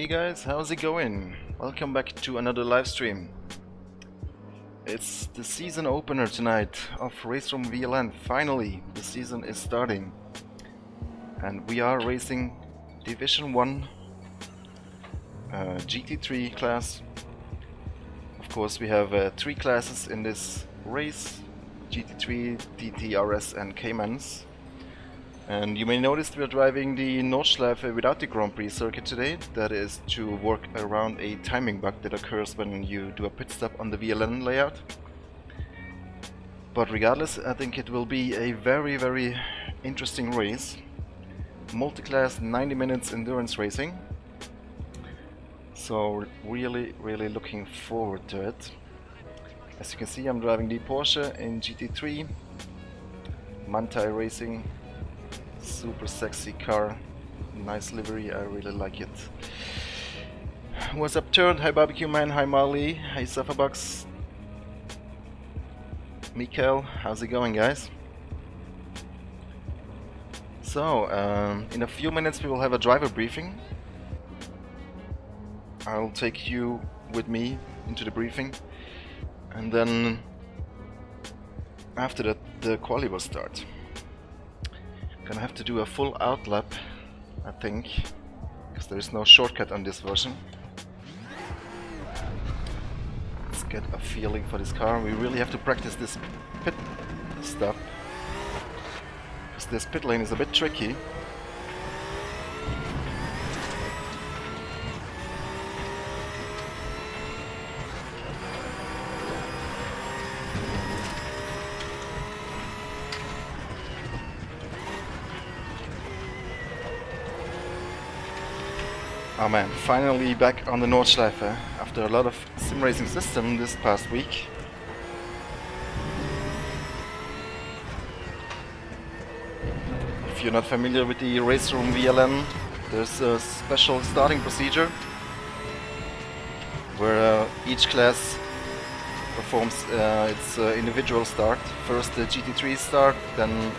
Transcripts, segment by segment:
Hey guys, how's it going? Welcome back to another live stream. It's the season opener tonight of RaceRoom VLN. Finally, the season is starting. And we are racing Division 1 GT3 class. Of course, we have 3 classes in this race: GT3, TT-RS and Caymans. And you may notice we are driving the Nordschleife without the Grand Prix circuit today. That is to work around a timing bug that occurs when you do a pit stop on the VLN layout. But regardless, I think it will be a very interesting race. Multi-class 90 minutes endurance racing. So really looking forward to it. As you can see, I'm driving the Porsche in GT3. Mantai Racing. Super sexy car, nice livery, I really like it. What's up, Turd? Hi Barbecue Man, hi Marley, hi Sufferbucks. Mikael, how's it going, guys? So, in a few minutes we will have a driver briefing. I'll take you with me into the briefing, and then after that the quali will start. Gonna have to do a full outlap, I think, because there is no shortcut on this version. Let's get a feeling for this car. We really have to practice this pit stop, because this pit lane is a bit tricky. Oh man, finally back on the Nordschleife after a lot of sim racing system this past week. If you're not familiar with the RaceRoom VLN, there's a special starting procedure where each class performs its individual start. First the GT3 start, then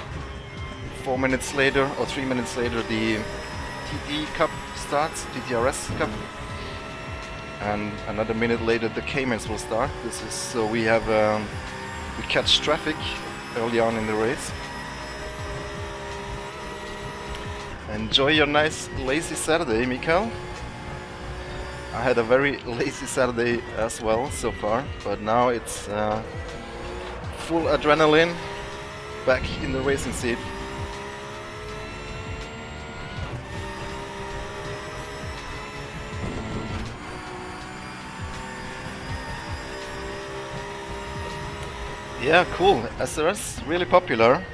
4 minutes later or 3 minutes later the TT Cup starts, TT-RS Cup, and another minute later the Caymans will start. This is so we catch traffic early on in the race. Enjoy your nice lazy Saturday, Mikael. I had a very lazy Saturday as well so far, but now it's full adrenaline, back in the racing seat. Yeah, cool. SRS really popular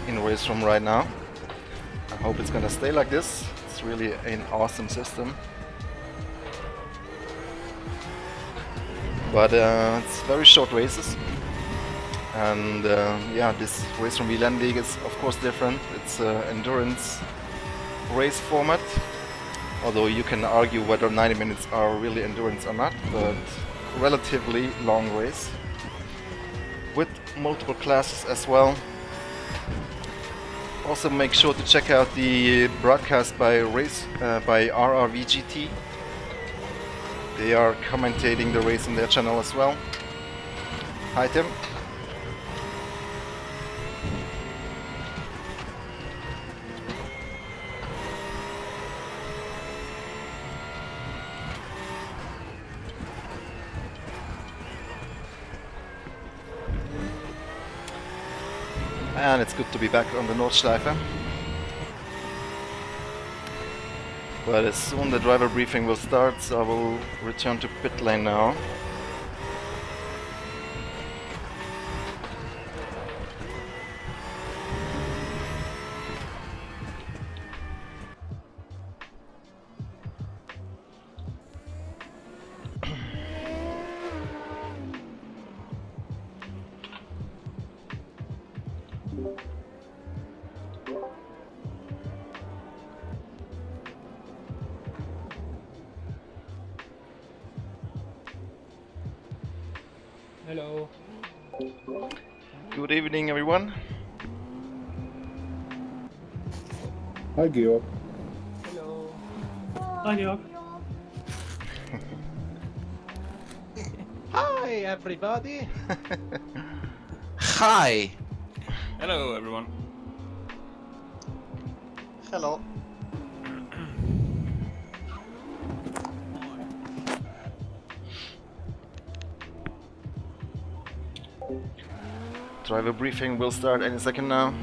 in RaceRoom right now. I hope it's gonna stay like this. It's really an awesome system. But it's very short races. And yeah, this RaceRoom VLN League is of course different. It's an endurance race format. Although you can argue whether 90 minutes are really endurance or not, but relatively long race. With multiple classes as well. Also make sure to check out the broadcast by RRVLN. They are commentating the race on their channel as well. Hi Tim. And it's good to be back on the Nordschleife. But as soon the driver briefing will start, so I will return to pit lane now. Hello. Good evening, everyone. Hi, Georg. Hello. Hi, Georg. Hi, everybody. Hi. Hello, everyone. Hello. Driver briefing will start any second now.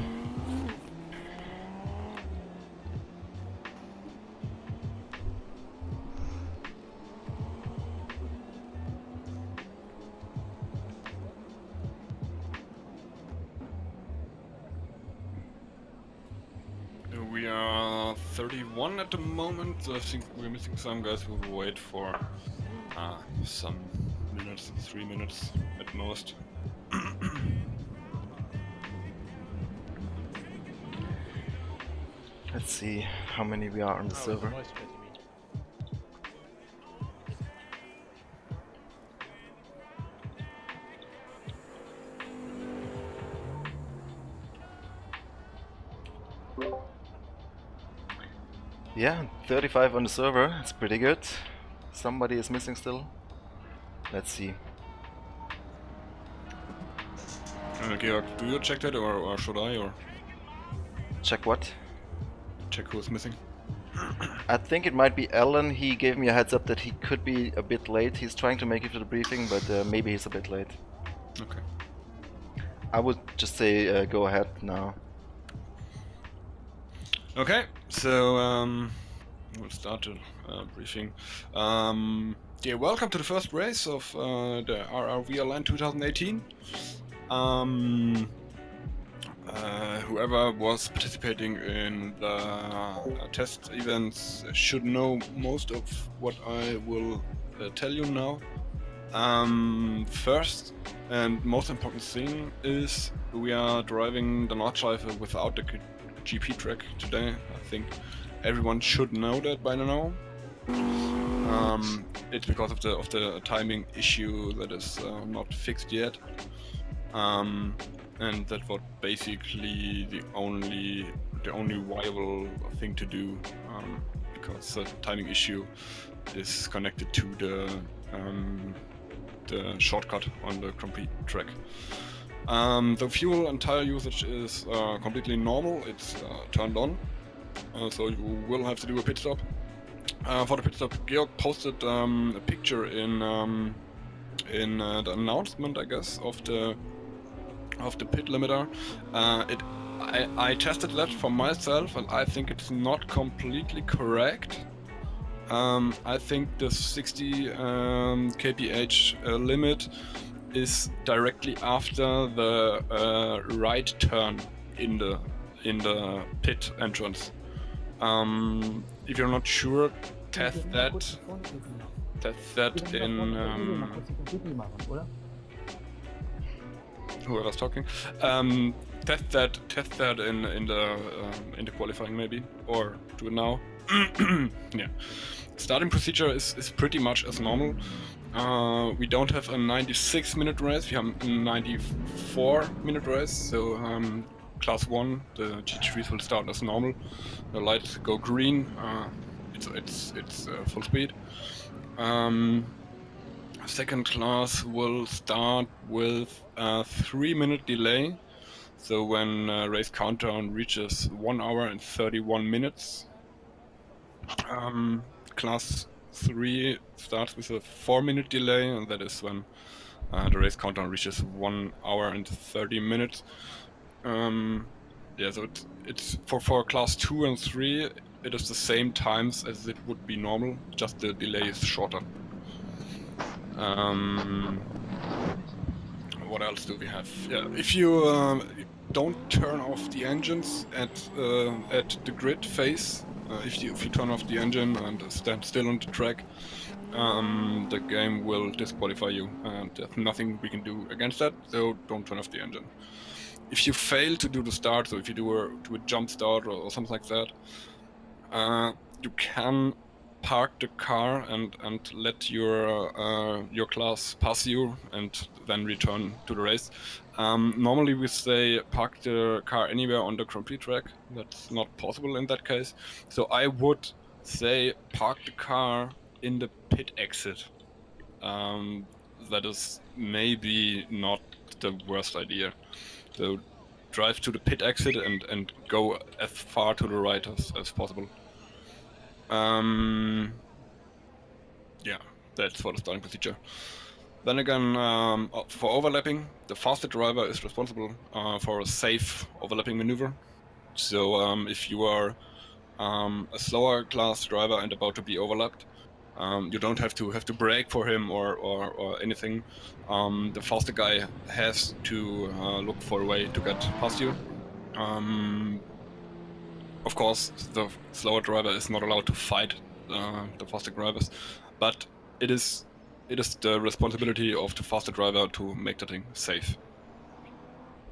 We are 31 at the moment, so I think we're missing some guys who will wait for some minutes, 3 minutes at most. Let's see how many we are on the server. Noise threat, you mean? Yeah, 35 on the server. It's pretty good. Somebody is missing still. Let's see. Georg, do you check that, or should I, or Check what? check who's missing? I think it might be Alan. He gave me a heads up that he could be a bit late. He's trying to make it to the briefing, but maybe he's a bit late. Okay. I would just say go ahead now. Okay, so we'll start the briefing. Yeah, welcome to the first race of the RRVLN 2018. Whoever was participating in the test events should know most of what I will tell you now. First and most important thing is we are driving the Nordschleife without the GP track today. I think everyone should know that by now. It's because of the timing issue that is not fixed yet. And that was basically the only viable thing to do, because the timing issue is connected to the shortcut on the complete track. The fuel and tire usage is completely normal. It's turned on, so you will have to do a pit stop. For the pit stop, Georg posted a picture in the announcement, I guess, of the pit limiter. I tested that for myself, and I think it's not completely correct. I think the 60 kph limit is directly after the right turn in the pit entrance. If you're not sure, test that in whoever's talking. Test that in the qualifying maybe, or do it now. Yeah. Starting procedure is pretty much as normal. We don't have a 96-minute race, we have a 94-minute race, so class 1, the GT3s will start as normal. The lights go green, it's full speed. Second class will start with a 3-minute delay, so when race countdown reaches 1 hour and 31 minutes. Class 3 starts with a 4-minute delay, and that is when the race countdown reaches 1 hour and 30 minutes. Yeah, so it's for class 2 and 3, it is the same times as it would be normal, just the delay is shorter. What else do we have? Yeah, if you don't turn off the engines at the grid phase, if you turn off the engine and stand still on the track, the game will disqualify you, and there's nothing we can do against that. So don't turn off the engine. If you fail to do the start, so if you do a jump start or something like that, you can park the car and let your class pass you and then return to the race. Normally we say park the car anywhere on the complete track. That's not possible in that case. So I would say park the car in the pit exit. that is maybe not the worst idea. So drive to the pit exit and go as far to the right as possible. Yeah, that's for the starting procedure. Then again, for overlapping, the faster driver is responsible for a safe overlapping maneuver. So if you are a slower class driver and about to be overlapped, you don't have to brake for him or anything. The faster guy has to look for a way to get past you. Of course, the slower driver is not allowed to fight the faster drivers, but it is the responsibility of the faster driver to make the thing safe.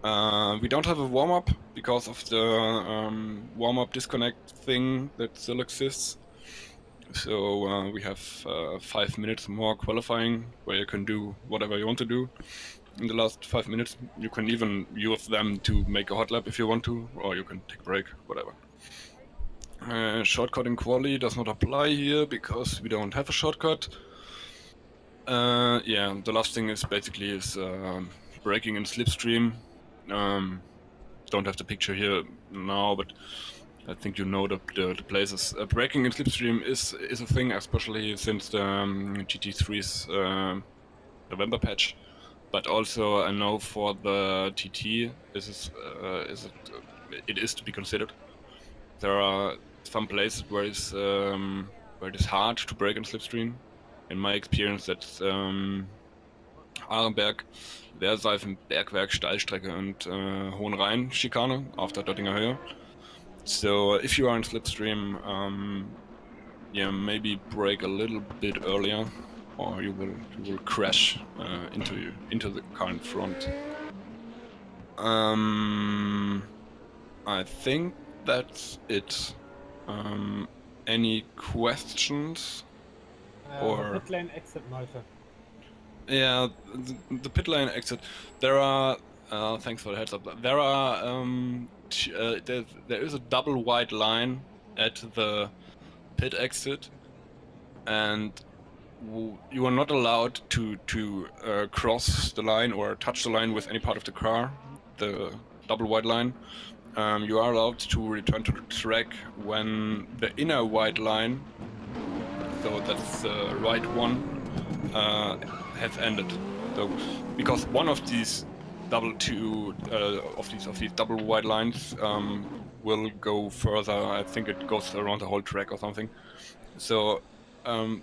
We don't have a warm-up because of the warm-up disconnect thing that still exists. So we have 5 minutes more qualifying where you can do whatever you want to do. In the last 5 minutes, you can even use them to make a hot lap if you want to, or you can take a break, whatever. Shortcut in quali does not apply here because we don't have a shortcut. Yeah, the last thing is basically braking in slipstream. Don't have the picture here now, but I think you know the places. Braking in slipstream is a thing, especially since the GT3's November patch. But also I know for the TT, it is to be considered. There are some places where it is hard to brake in slipstream. In my experience, that's Arenberg, Wehrseifen, Bergwerk, Steilstrecke und Hohenrhein-Schikane after Döttinger Höhe. So if you are in slipstream, yeah, maybe brake a little bit earlier, or you will crash into the car in front. I think that's it. Any questions? The pit lane exit, Malte. Yeah, the pit lane exit. There are. Thanks for the heads up. There are. There is a double white line at the pit exit, and you are not allowed to cross the line or touch the line with any part of the car. The double white line. You are allowed to return to the track when the inner white line, so that's the right one, has ended. So because one of these double white lines will go further. I think it goes around the whole track or something. So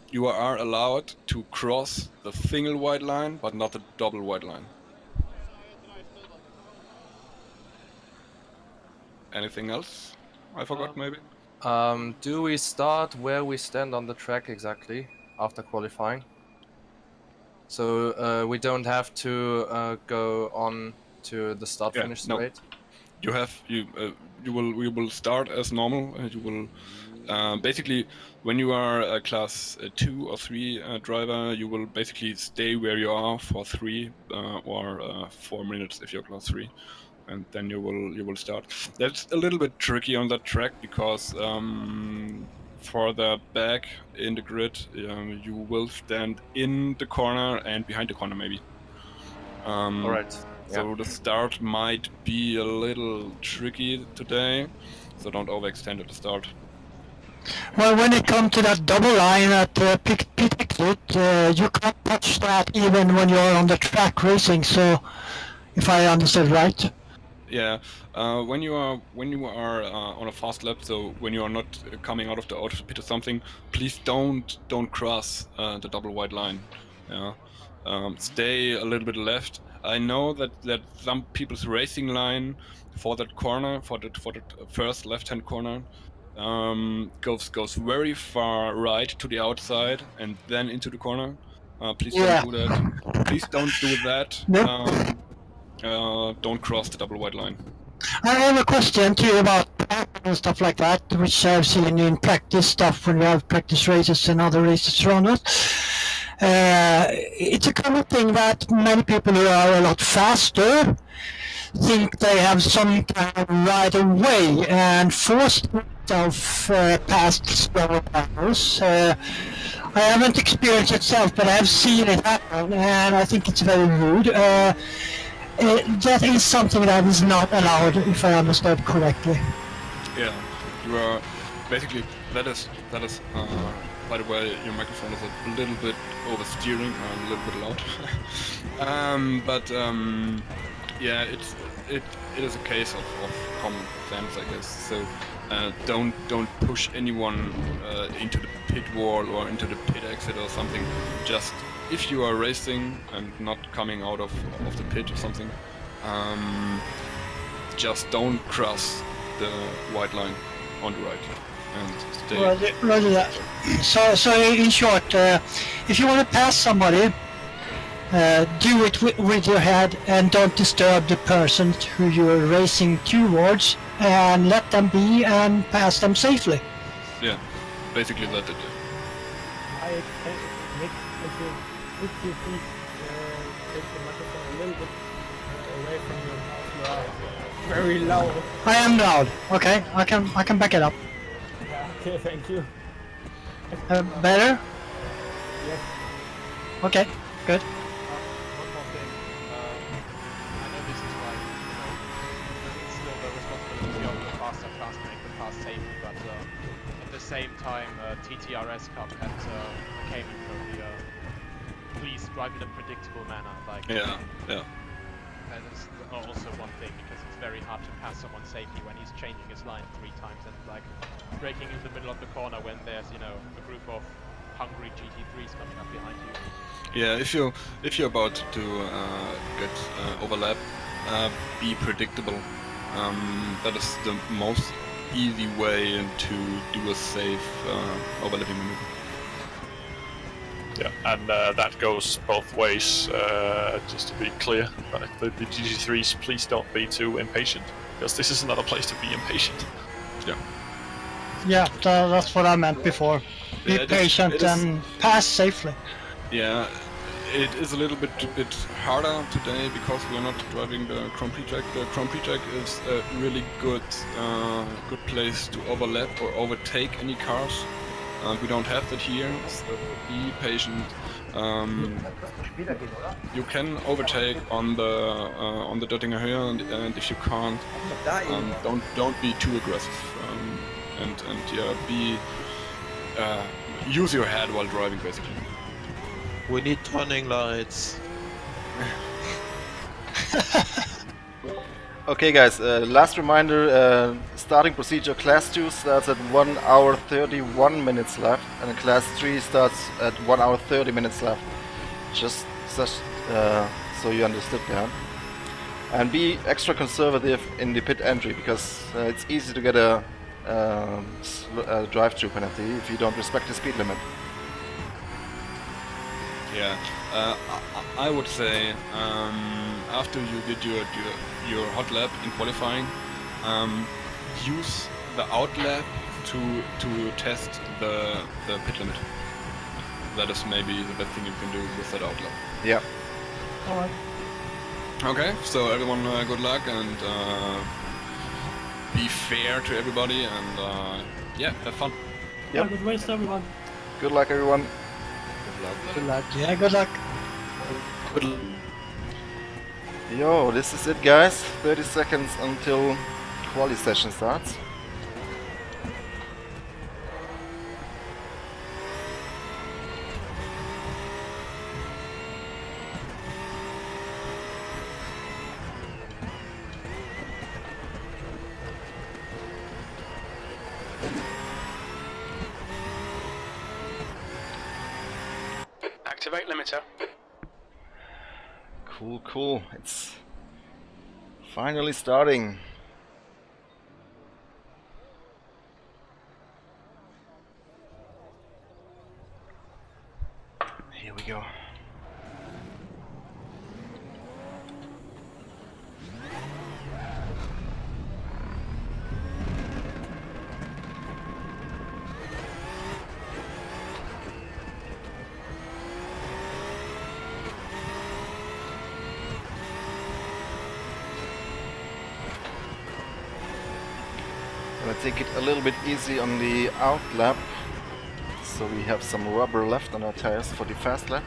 you are allowed to cross the single white line, but not the double white line. Anything else I forgot, maybe? Do we start where we stand on the track exactly after qualifying? So we don't have to go on to the start-finish straight? No. We will start as normal. You will basically, when you are a class 2 or 3 driver, you will basically stay where you are for 3 or 4 minutes if you're class 3. And then you will start. That's a little bit tricky on that track because further back in the grid, you will stand in the corner and behind the corner maybe. All right. So the start might be a little tricky today, so don't overextend at the start. Well, when it comes to that double line at pit exit, you can't touch that even when you're on the track racing. So, if I understand right. Yeah, when you are on a fast lap, so when you are not coming out of the pit or something, please don't cross the double white line. Yeah, stay a little bit left. I know that some people's racing line for that corner, for that first left-hand corner, goes very far right to the outside and then into the corner. Please don't do that. Please don't do that. Nope. Don't cross the double white line. I have a question to you about and stuff like that, which I've seen in practice stuff when we have practice races and other races around us. It's a common thing that many people who are a lot faster think they have some kind of right of way and force themselves past slower drivers. I haven't experienced it itself, but I've seen it happen, and I think it's very rude. That is something that is not allowed, if I understood correctly. Yeah, you are basically that is. By the way, your microphone is a little bit oversteering and a little bit loud. Yeah, it is a case of common sense, I guess. So don't push anyone into the pit wall or into the pit exit or something. Just if you are racing and not coming out of the pit or something, just don't cross the white line on the right and stay. Roger that. So in short, if you want to pass somebody, do it with your head and don't disturb the person who you're racing towards, and let them be and pass them safely. Yeah, basically that it. I can make would you please take the microphone a little bit away from your mouth? You are very loud. I am loud. Okay, I can back it up. Yeah, okay, thank you. Better? Yes. Okay, good. One more thing. I know this is like, it's still the responsibility of the faster class to make the pass safely, but at the same time, TT-RS Cup had came in from the please drive in a predictable manner. Like, Yeah. that is also one thing, because it's very hard to pass someone safely when he's changing his line 3 times and like braking in the middle of the corner when there's, a group of hungry GT3s coming up behind you. Yeah, if you're about to get overlap, be predictable. That is the most easy way to do a safe overlapping maneuver. Yeah, and that goes both ways, just to be clear. Like the GT3s, please don't be too impatient, because this is not a place to be impatient. Yeah. Yeah, that's what I meant before. Be Yeah, patient and pass safely. Yeah, it is a little bit harder today because we're not driving the Grand Prix track. The Grand Prix track is a really good place to overlap or overtake any cars. We don't have that here, so be patient. You can overtake on the Döttinger Höhe, and if you can't, don't be too aggressive. And yeah, use your head while driving, basically. We need turning lights. Okay guys, last reminder, starting procedure class 2 starts at 1 hour 31 minutes left, and class 3 starts at 1 hour 30 minutes left. Just so you understood that. And be extra conservative in the pit entry, because it's easy to get a drive-through penalty if you don't respect the speed limit. Yeah, I would say after you did your hot lap in qualifying, use the out lap to test the pit limit. That is maybe the best thing you can do with that out lap. Yeah. Alright. Okay, so everyone, good luck, and be fair to everybody, and yeah, have fun. Yep. Good race, everyone. Good luck, everyone. Good luck. Yeah, good luck. Yo, this is it, guys. 30 seconds until quali session starts. Activate limiter. Cool. It's finally starting. Here we go. Gonna take it a little bit easy on the out lap. so we have some rubber left on our tires for the fast lap.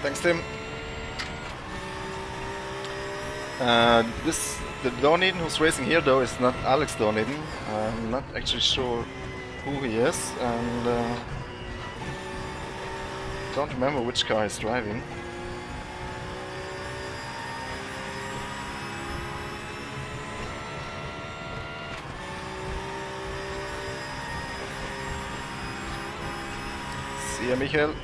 Thanks, Tim. The Dorniden who's racing here though is not Alex Dorniden. I'm not actually sure who he is, and don't remember which car he's driving. See ya, Michael.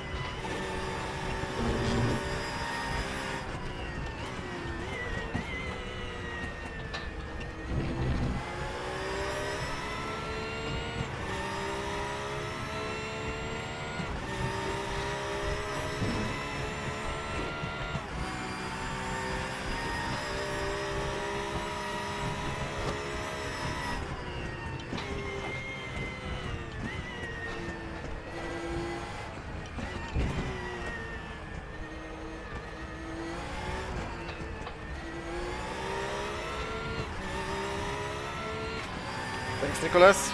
Thanks, Nicholas.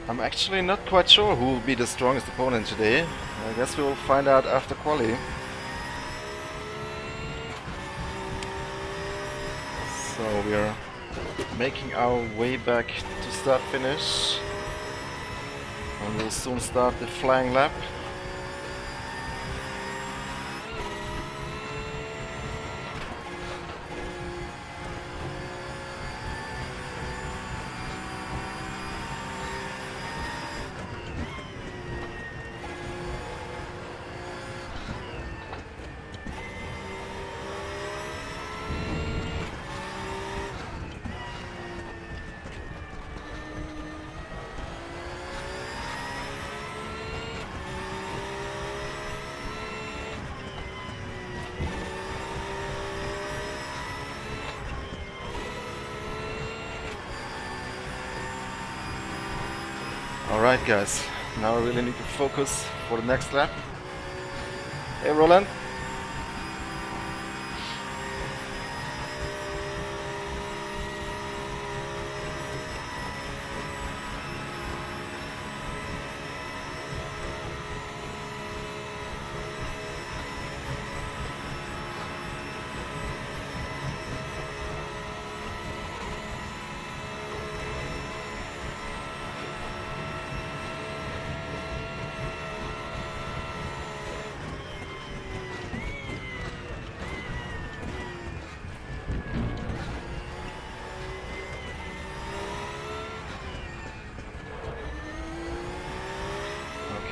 I'm actually not quite sure who will be the strongest opponent today. I guess we will find out after quali. So we are making our way back to start finish. And we'll soon start the flying lap. Alright guys, now I really need to focus for the next lap. Hey Roland.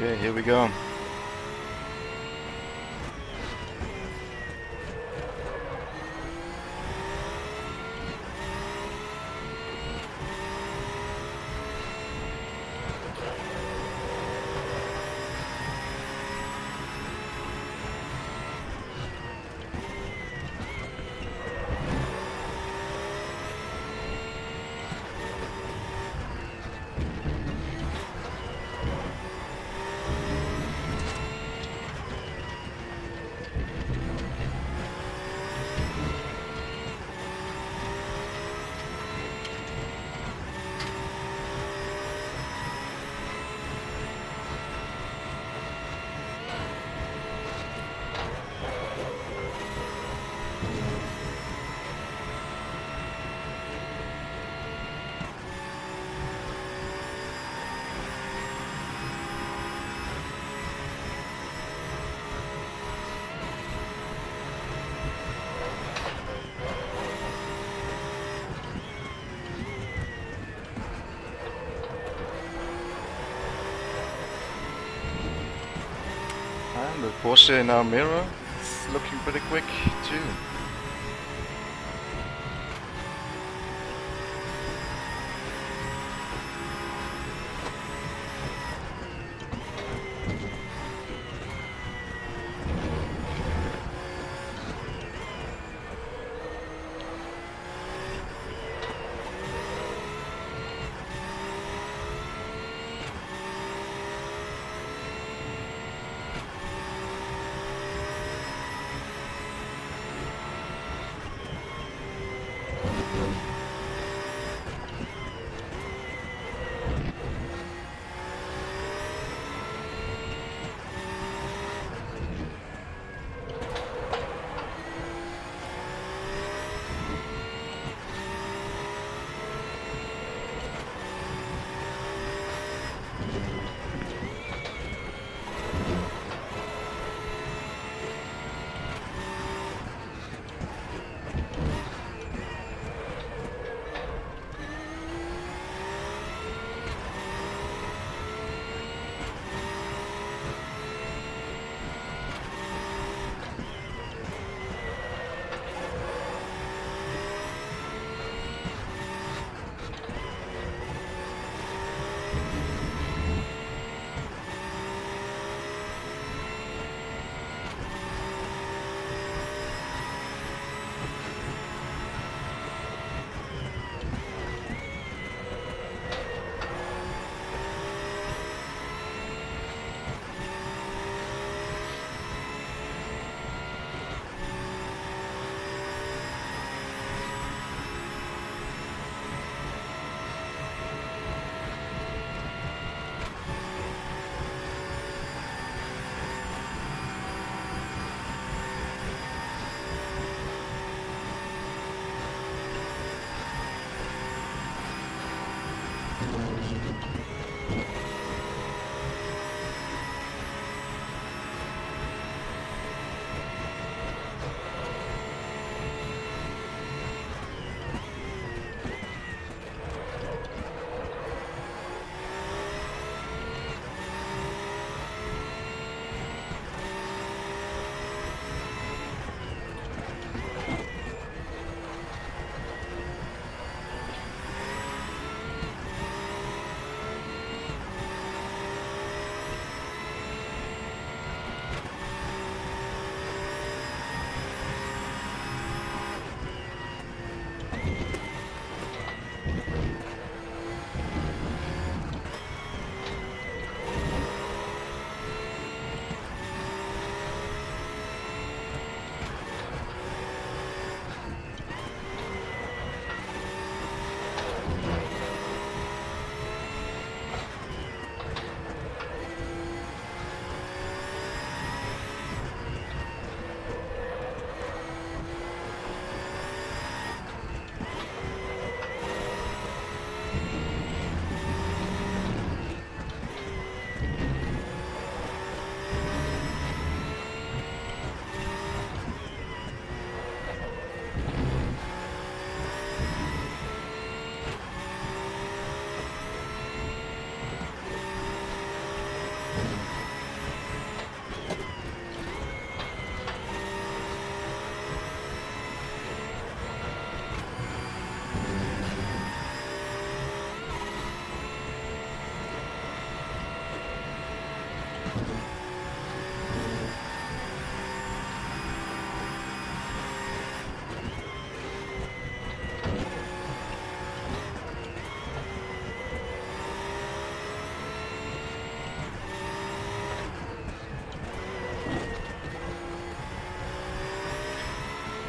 Okay, here we go. And the Porsche in our mirror is looking pretty quick too.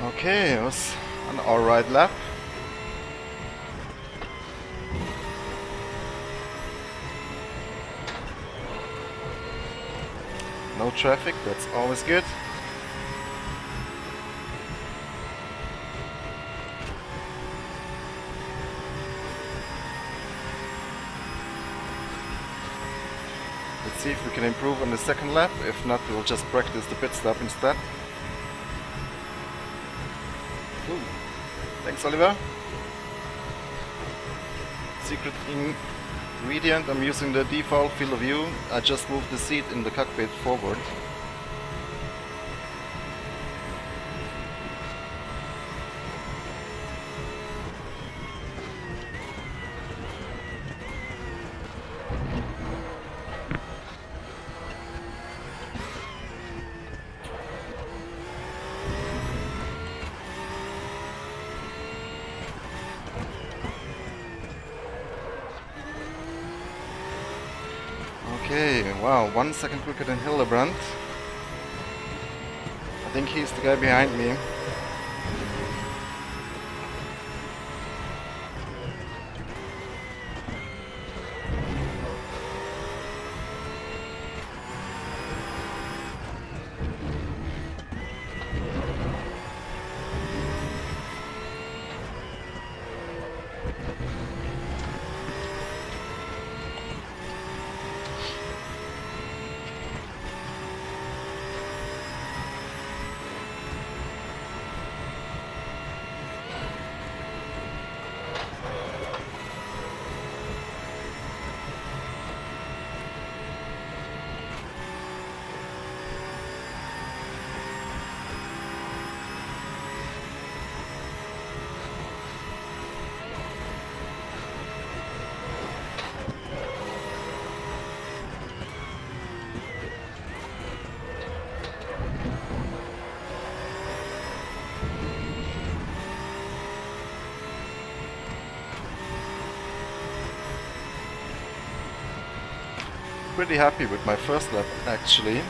Okay, it was an alright lap. No traffic, that's always good. Let's see if we can improve on the second lap. If not, we'll just practice the pit stop instead. Ooh. Thanks, Oliver. Secret ingredient, I'm using the default field of view. I just moved the seat in the cockpit forward. Okay, wow, 1 second quicker than Hildebrand. I think he's the guy behind me. Pretty happy with my first lap, actually.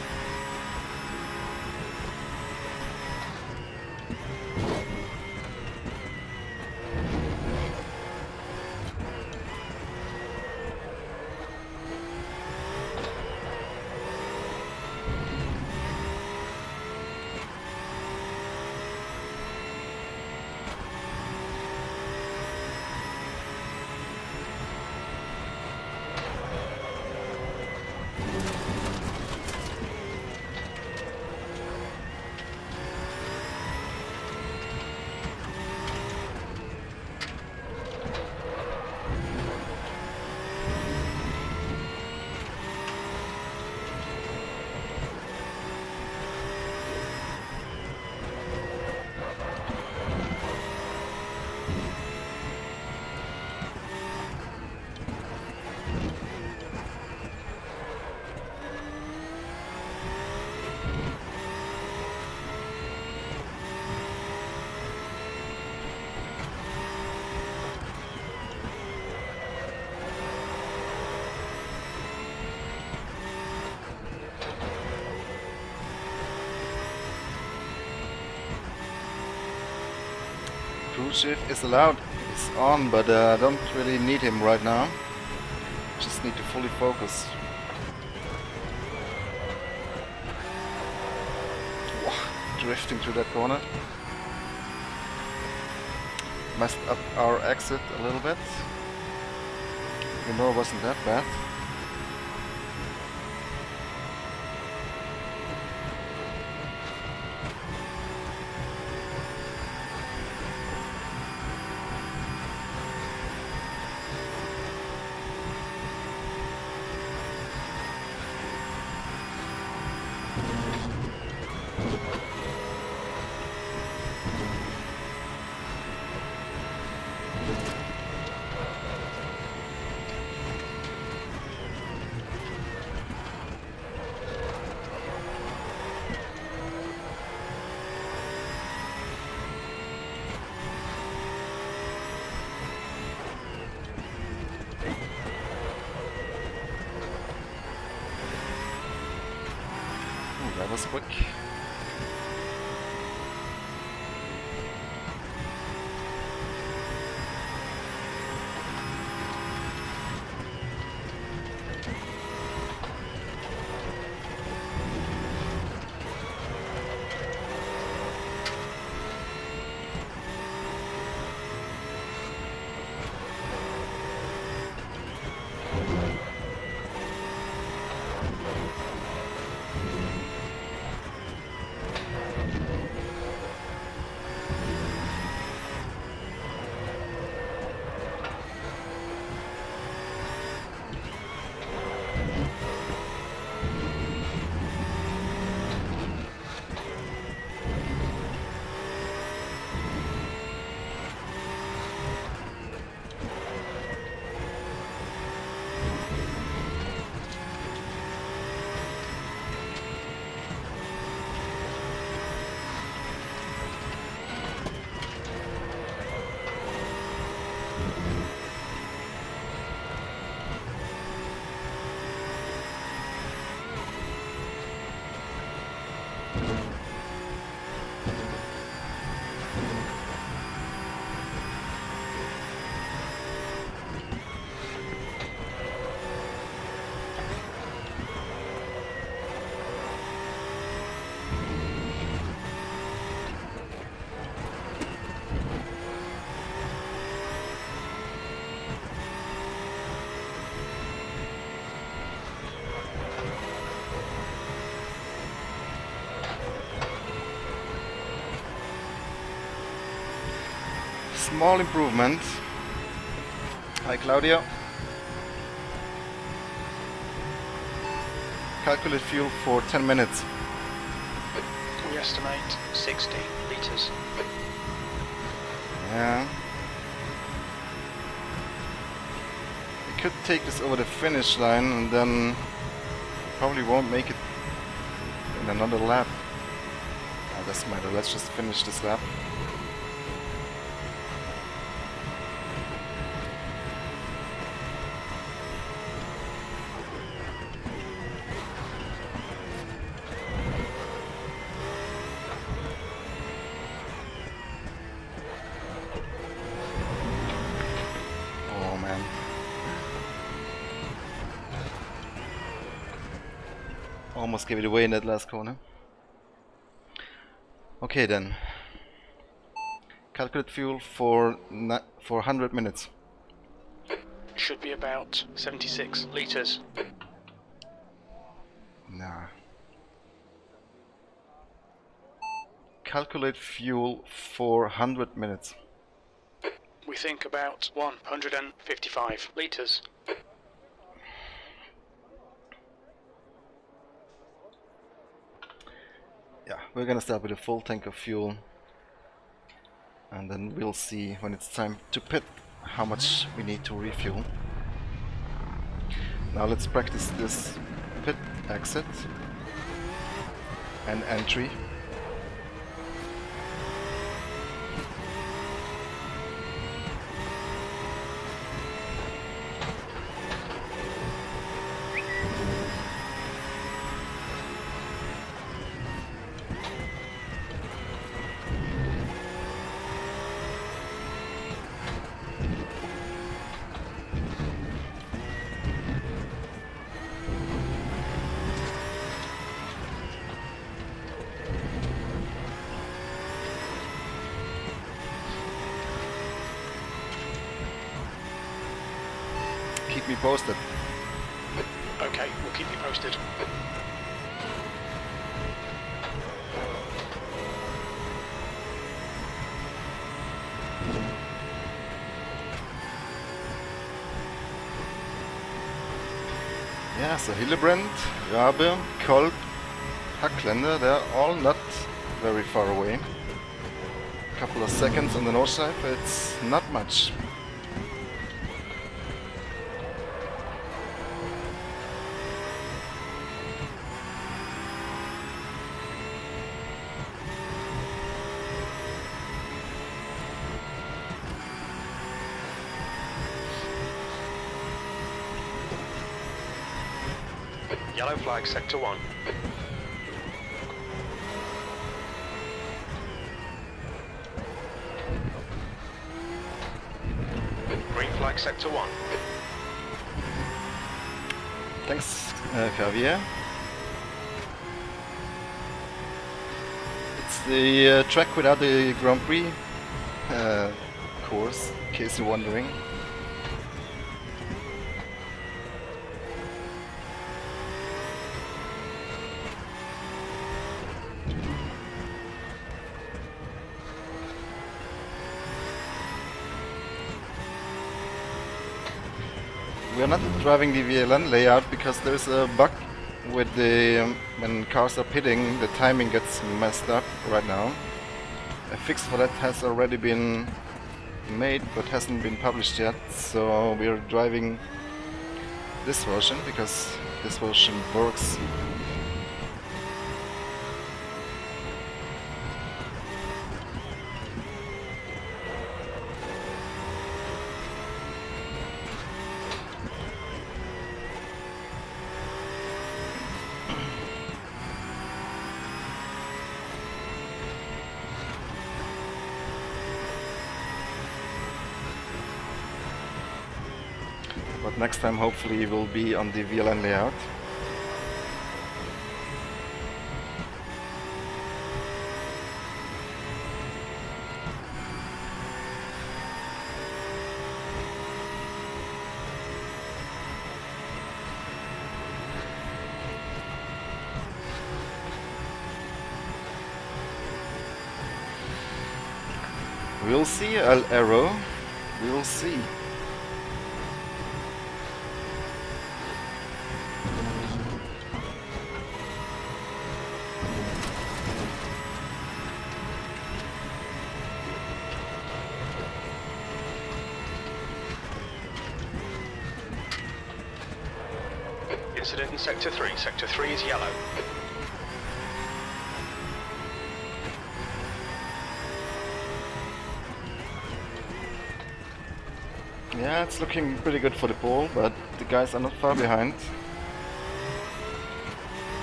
Cruise shift is allowed. It's on, but I don't really need him right now. Just need to fully focus. Whoa, drifting through that corner. Messed up our exit a little bit. Even though it wasn't that bad. That was quick. Small improvement. Hi Claudia. Calculate fuel for 10 minutes. We estimate 60 litres. Yeah. We could take this over the finish line and then probably won't make it in another lap. Doesn't matter, let's just finish this lap. Oh man. Almost gave it away in that last corner. Okay then. Calculate fuel for 100 minutes. Should be about 76 litres. Nah. Calculate fuel for 100 minutes. We think about 155 litres. Yeah, we're gonna start with a full tank of fuel. And then we'll see when it's time to pit how much we need to refuel. Now let's practice this pit exit and entry. Keep me posted. Okay, we'll keep you posted. Yeah, so Hillebrand, Rabe, Kolb, Hackländer, they're all not very far away. A couple of seconds on the north side, but it's not much. Yellow flag, sector 1. Green flag, sector 1. Thanks, Javier. It's the track without the Grand Prix course, in case you're wondering. We are not driving the VLN layout because there's a bug with the when cars are pitting, the timing gets messed up right now. A fix for that has already been made but hasn't been published yet, so we are driving this version because this version works. But next time hopefully we'll be on the VLN layout. We'll see, El Arrow. We'll see. Incident in Sector 3. Sector 3 is yellow. Yeah, it's looking pretty good for the pole, but the guys are not far behind.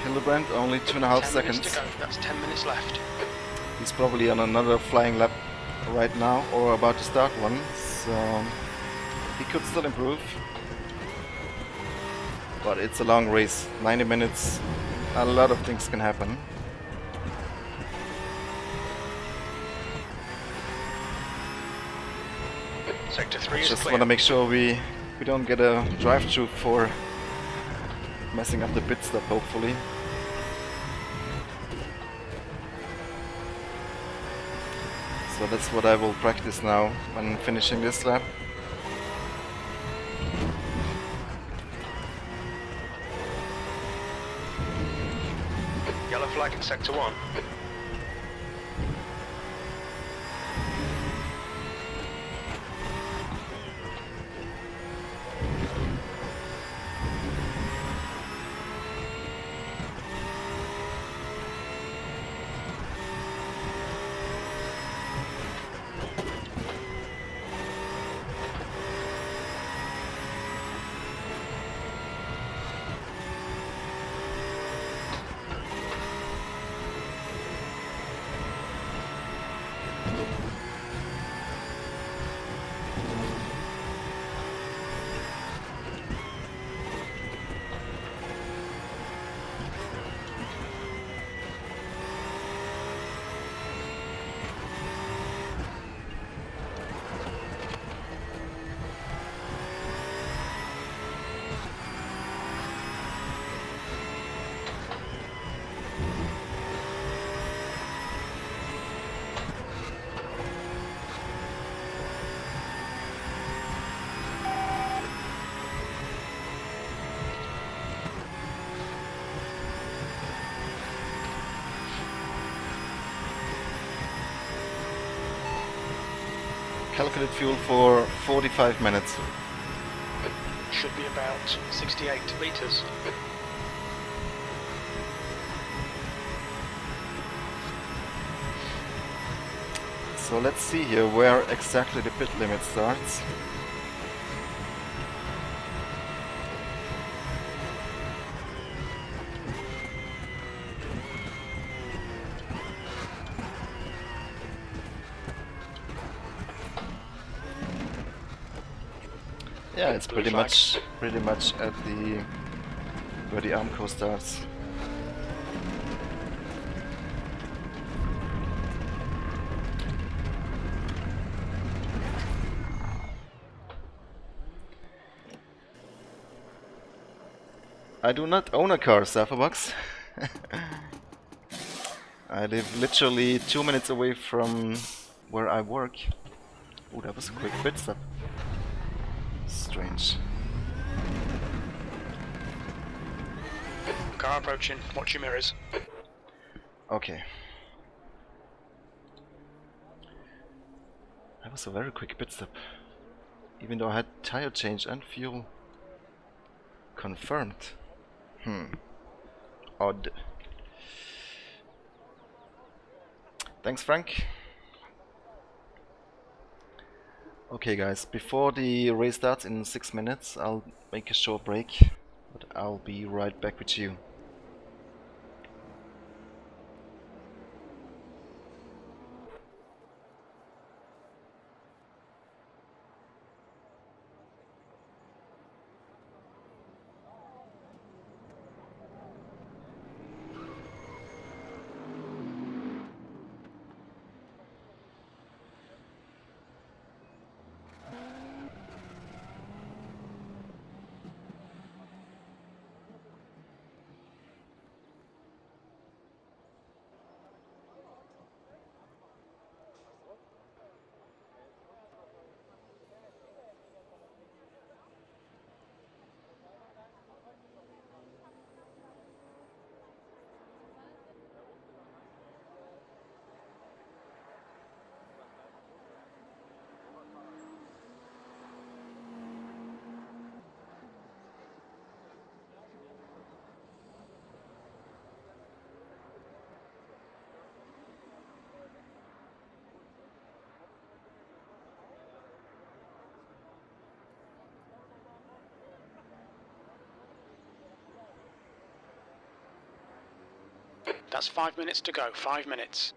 Hildebrand only 2.5 10 minutes seconds. to go. That's 10 minutes left. He's probably on another flying lap right now, or about to start one, so he could still improve. But it's a long race, 90 minutes, a lot of things can happen. Sector 3 is Just clear. want to make sure we don't get a drive-through for messing up the pit stop, hopefully. So that's what I will practice now when finishing this lap. Yellow flag in Sector 1. Calculate fuel for 45 minutes. Should be about 68 litres. So let's see here where exactly the pit limit starts. Yeah, it's Blue pretty flag. much at the where the Armco starts. I do not own a car, Safabox. I live literally 2 minutes away from where I work. Oh, that was a quick pit stop. Strange. Car approaching. Watch your mirrors. Okay. That was a very quick pit stop. Even though I had tire change and fuel confirmed. Odd. Thanks, Frank. Okay guys, before the race starts in 6 minutes, I'll make a short break, but I'll be right back with you. That's 5 minutes to go, 5 minutes.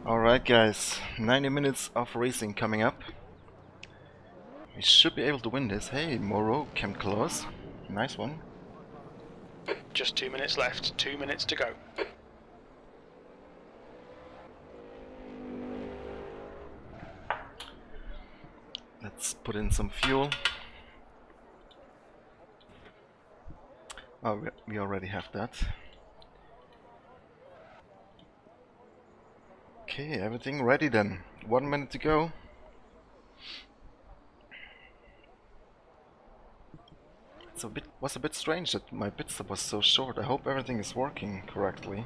Alright guys, 90 minutes of racing coming up. We should be able to win this. Hey, Moro came close. Nice one. Just 2 minutes left, 2 minutes to go. Let's put in some fuel. Oh, we already have that. Okay, everything ready then. 1 minute to go. Was a bit strange that my pit stop was so short. I hope everything is working correctly.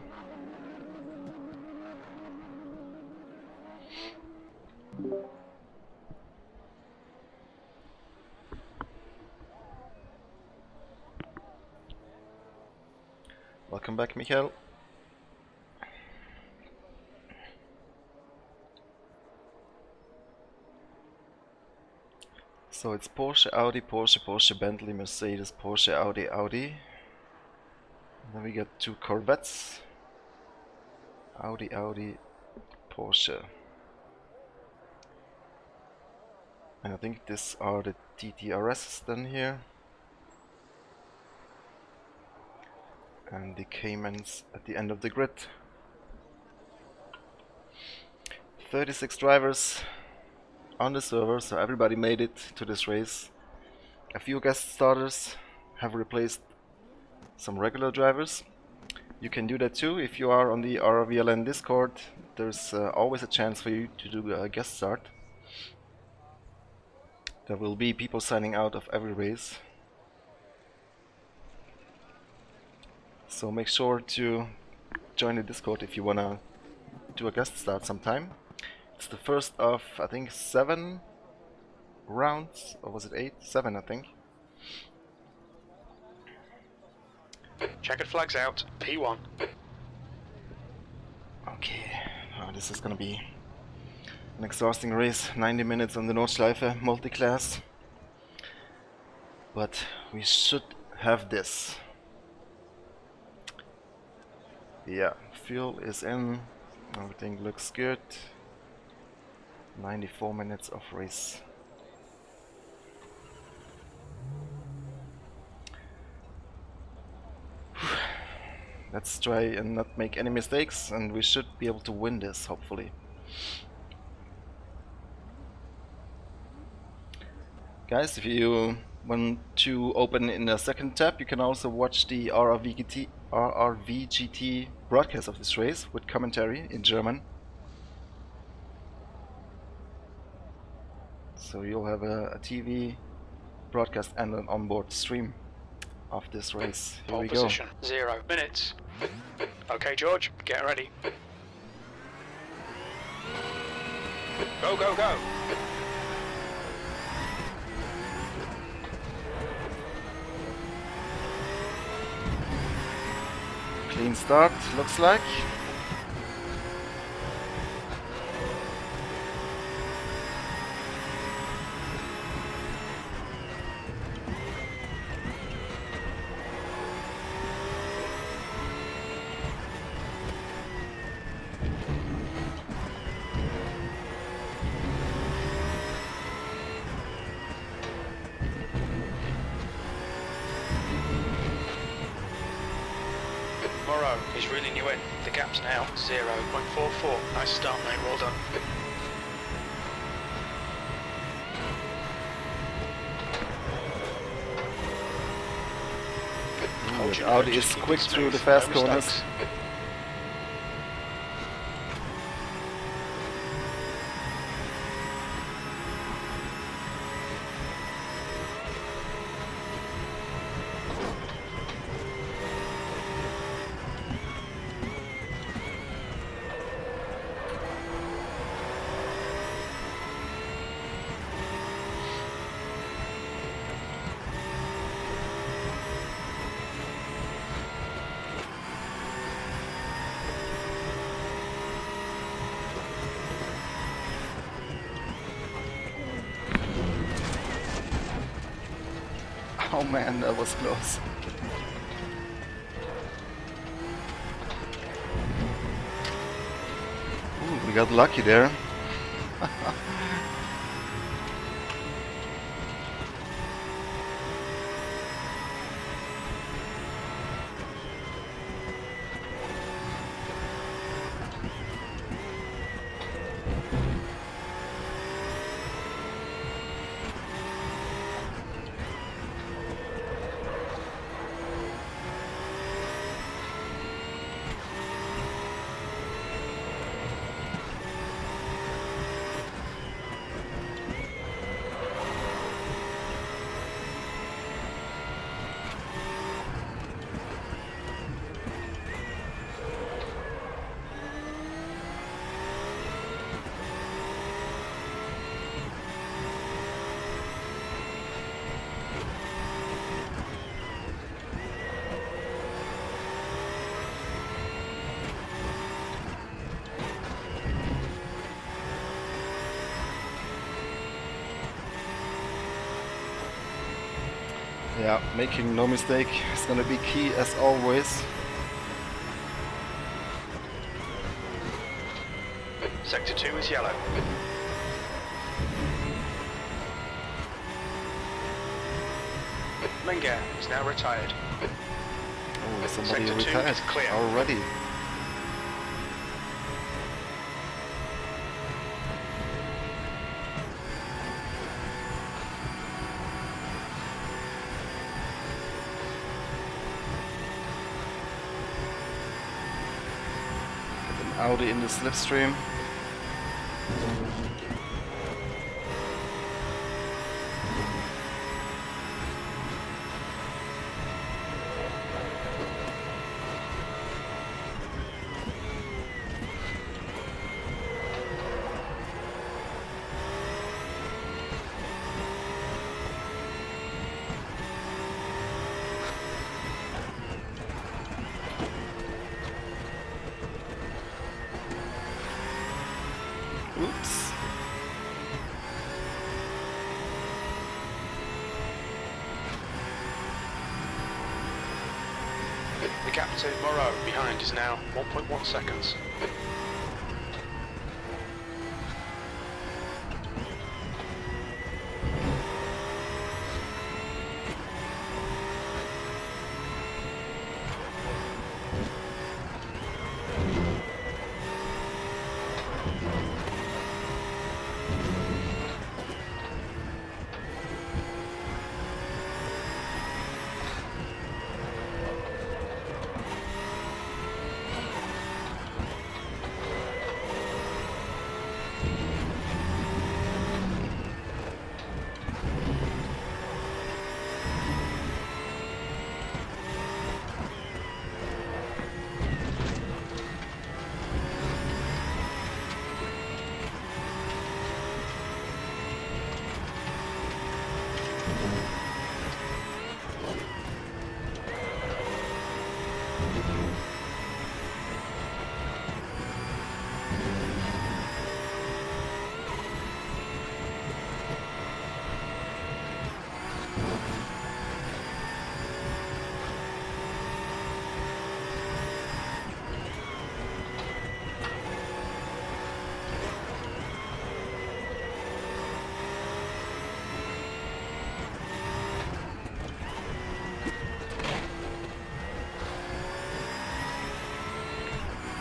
Welcome back, Michael. So it's Porsche, Audi, Porsche, Porsche, Bentley, Mercedes, Porsche, Audi, Audi. Then we get 2 Corvettes. Audi, Audi, Porsche. And I think these are the TT-RSs then here. And the Caymans at the end of the grid. 36 drivers on the server, so everybody made it to this race. A few guest starters have replaced some regular drivers. You can do that too if you are on the RRVLN Discord. There's always a chance for you to do a guest start. There will be people signing out of every race. So make sure to join the Discord if you wanna do a guest start sometime. It's the first of, I think, 7 rounds, or was it 8? 7, I think. Checkered flags out. P1. Okay, this is gonna be an exhausting race. 90 minutes on the Nordschleife multi-class. But we should have this. Yeah, fuel is in. Everything looks good. 94 minutes of race. Let's try and not make any mistakes, and we should be able to win this, hopefully. Guys, if you want to open in a second tab, you can also watch the RRVGT broadcast of this race with commentary in German. So you'll have a TV broadcast and an onboard stream of this race. Here Pole we go. position. 0 minutes. Okay, George, get ready. Go, go, go. Clean start, looks like. Morrow is reeling you in. The gap's now 0.44. Nice start, mate. Well done. Hold your Audi nose, is keep quick it through the smooth, fast no corners. mistakes. Oh man, that was close. Ooh, we got lucky there. Yeah, making no mistake is gonna be key as always. Sector 2 is yellow. Menger is now retired. Oh, somebody Sector 2 retired is clear. already. Audi in the slipstream. Oops. The gap to Moreau behind is now 1.1 seconds.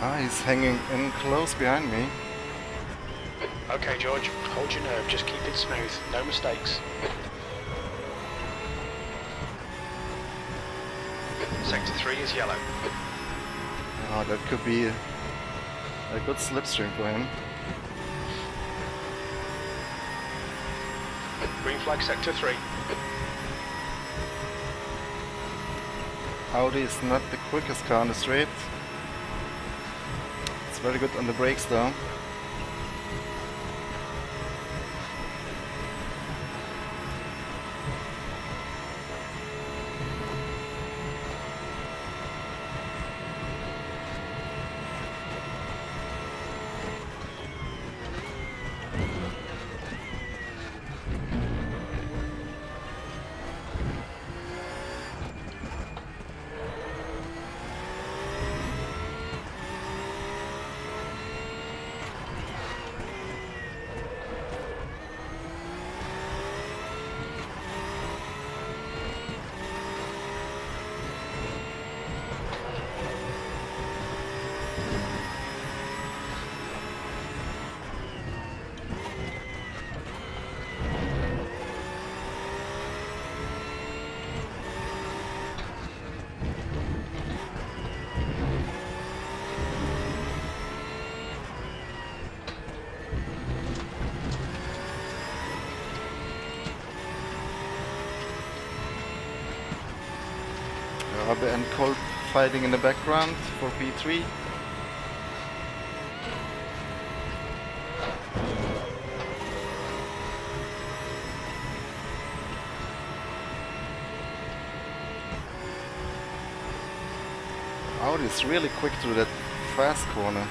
Ah, he's hanging in close behind me. Okay, George, hold your nerve, just keep it smooth, no mistakes. Sector 3 is yellow. Oh, that could be a good slipstream for him. Green flag sector 3. Audi is not the quickest car on the straight. It's very good on the brakes though. Rubber and Colt fighting in the background for P3. Audi is really quick through that fast corner.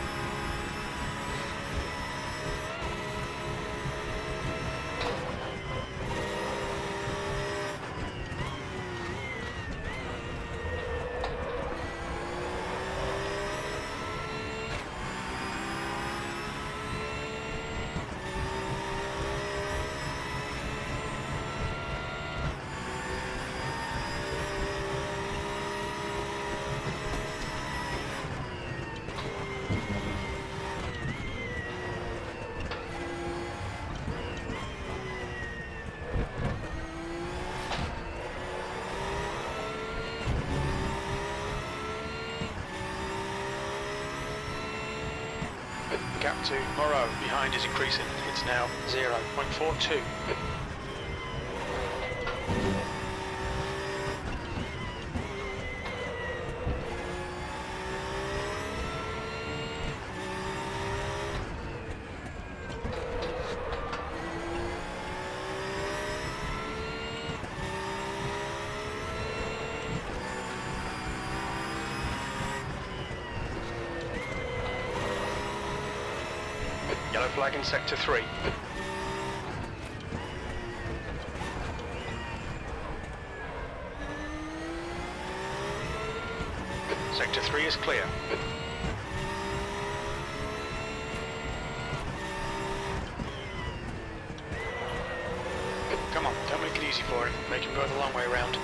Gap to Moreau behind is increasing. It's now 0.42. Yellow flag in sector 3. Sector 3 is clear. Come on, don't make it easy for him. Make him go the long way around.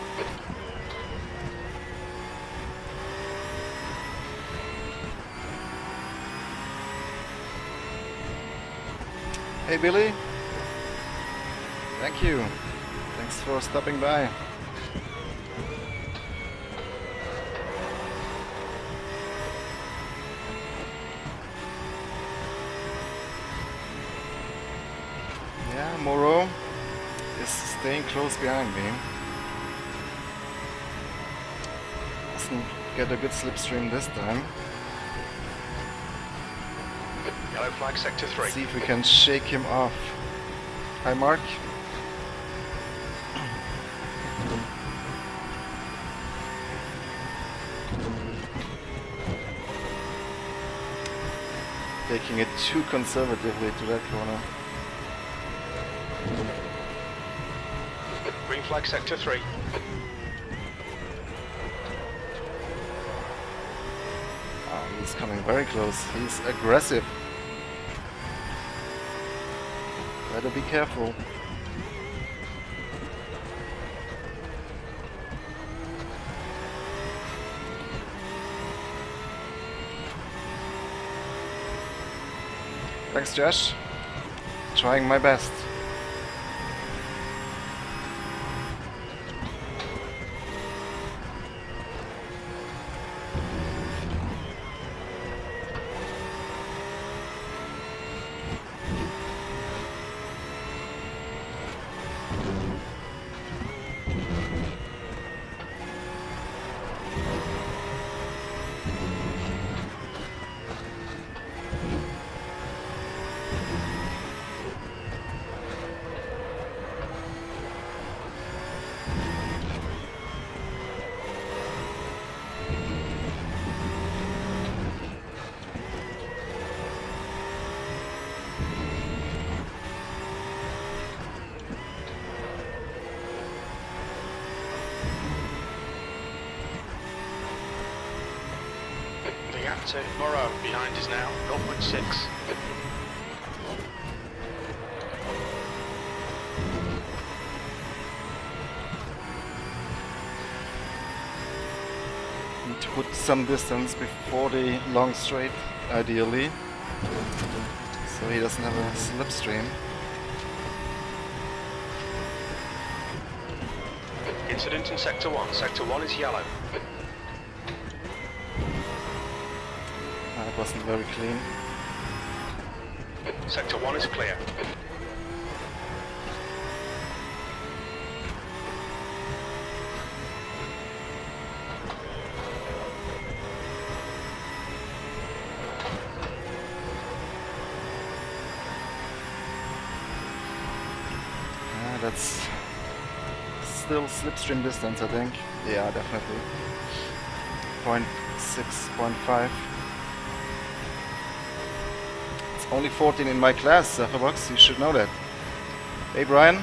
Hey Billy. Thank you. Thanks for stopping by. Yeah, Moreau is staying close behind me. Doesn't get a good slipstream this time. Yellow flag sector 3. See if we can shake him off. Hi Mark. Taking it too conservatively to that corner. Green flag sector 3. Oh, he's coming very close. He's aggressive. Better be careful. Thanks, Josh. Trying my best. The gap to Moreau behind is now 0.6. Need to put some distance before the long straight, ideally, so he doesn't have a slipstream. Incident in sector 1. Sector 1 is yellow. That wasn't very clean. Sector 1 is clear. That's still slipstream distance, I think. Yeah, definitely. 0.6, 0.5. It's only 14 in my class, Zephyrbox. You should know that. Hey, Brian.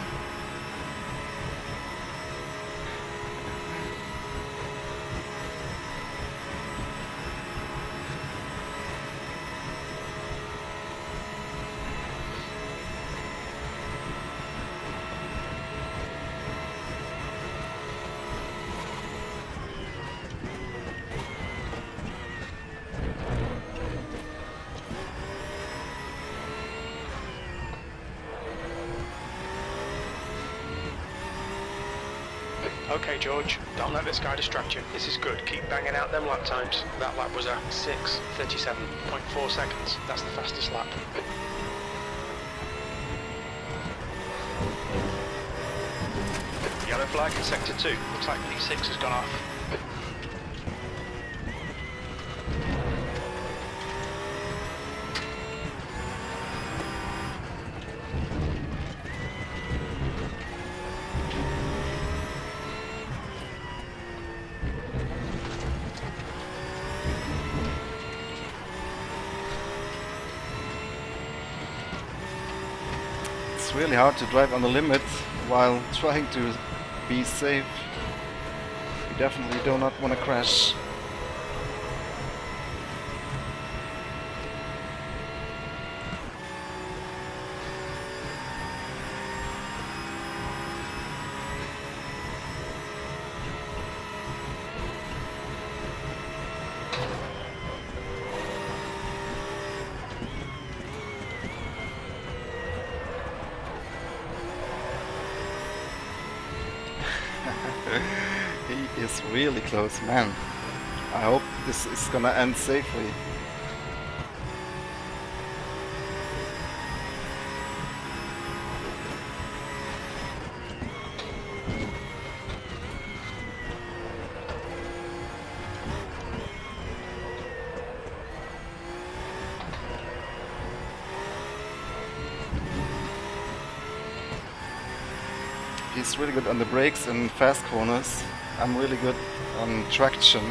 Okay, George, don't let this guy distract you. This is good. Keep banging out them lap times. That lap was a 6:37.4 seconds. That's the fastest lap. Yellow flag in sector 2. Looks like P6 has gone off. It's really hard to drive on the limit while trying to be safe. You definitely do not want to crash. He is really close, man. I hope this is gonna end safely. He's really good on the brakes and fast corners. I'm really good on traction.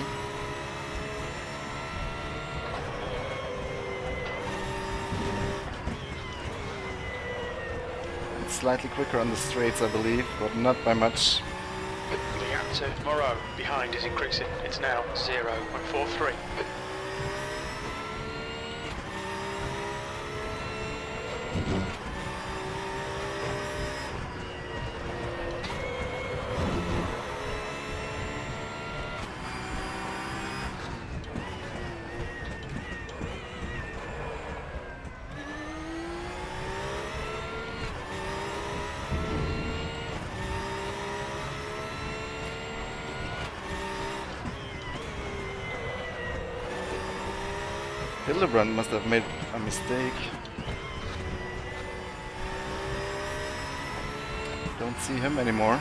It's slightly quicker on the straights, I believe, but not by much. The gap to Moreau behind is increasing. It's now 0.43. Hildebrand must have made a mistake. Don't see him anymore.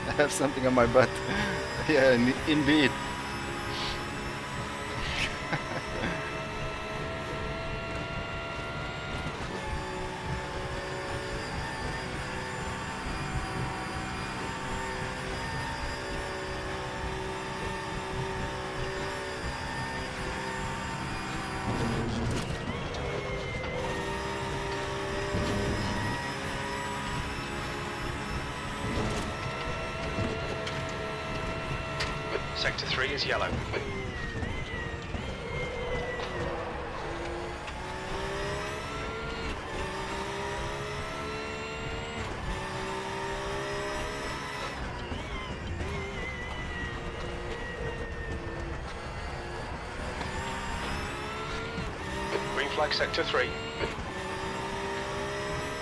I have something on my butt. Yeah, indeed. Sector 3 is yellow. Green flag sector 3.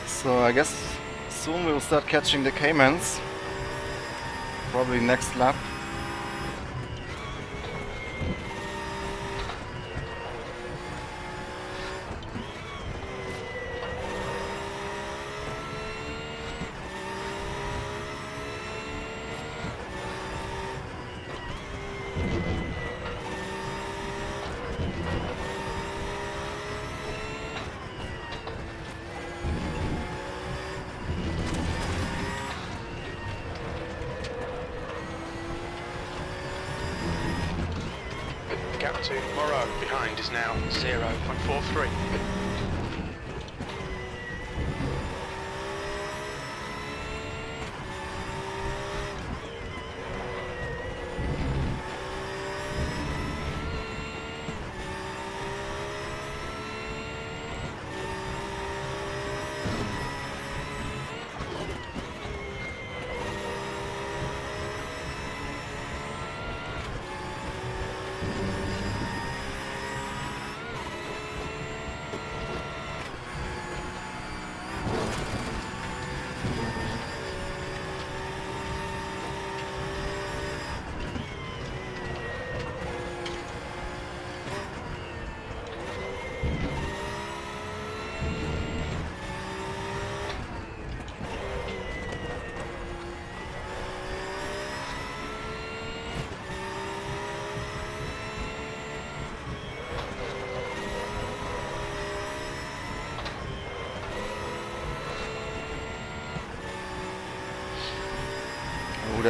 So I guess soon we'll start catching the Caymans. Probably next lap. Gap to Moreau behind is now 0.43.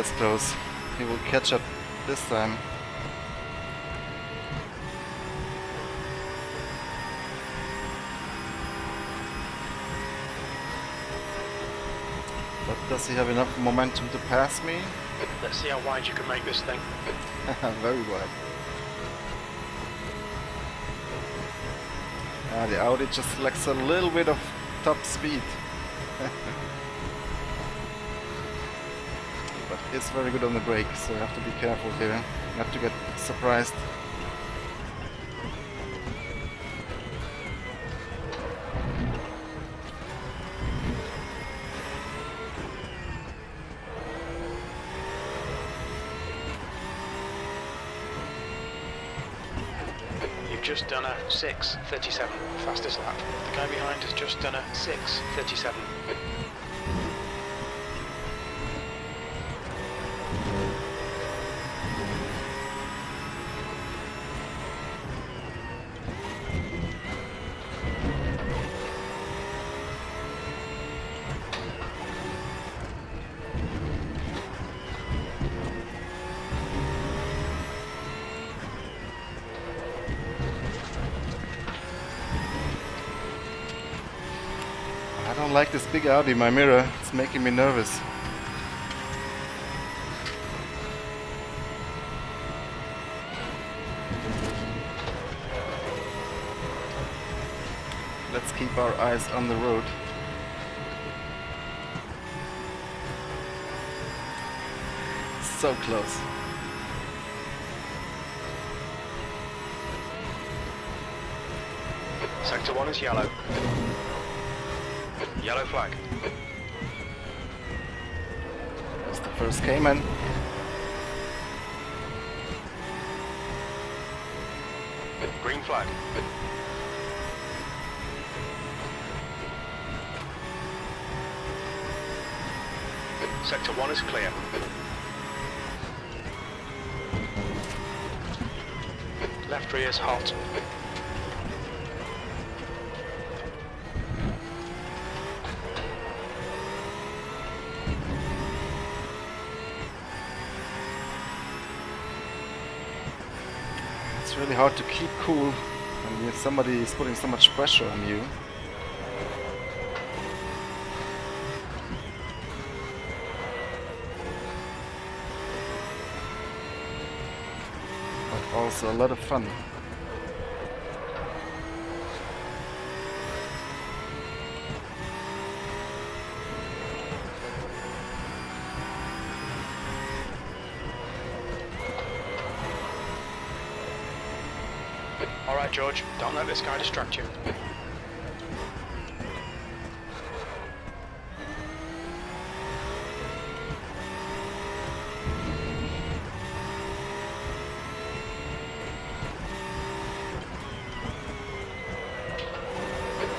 as close. He will catch up this time. But does he have enough momentum to pass me? Let's see how wide you can make this thing. Very wide. The Audi just lacks a little bit of top speed. But it's very good on the brake, so you have to be careful here, not to get surprised. Just done a 6:37, fastest lap. The guy behind has just done a 6:37. I don't like this big Audi in my mirror, it's making me nervous. Let's keep our eyes on the road. So close. Sector 1 is yellow. Yellow flag. That's the first Cayman. Green flag. Sector 1 is clear. Left rear is hot. It's really hard to keep cool when somebody is putting so much pressure on you. But also a lot of fun. Alright George, don't let this guy distract you.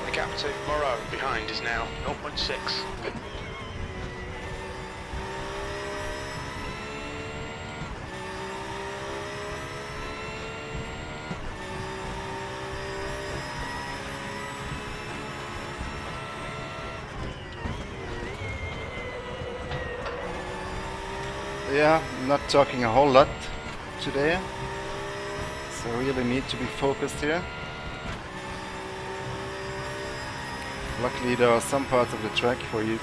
The gap to Moreau behind is now 0.6. Yeah, not talking a whole lot today, so really need to be focused here. Luckily there are some parts of the track where you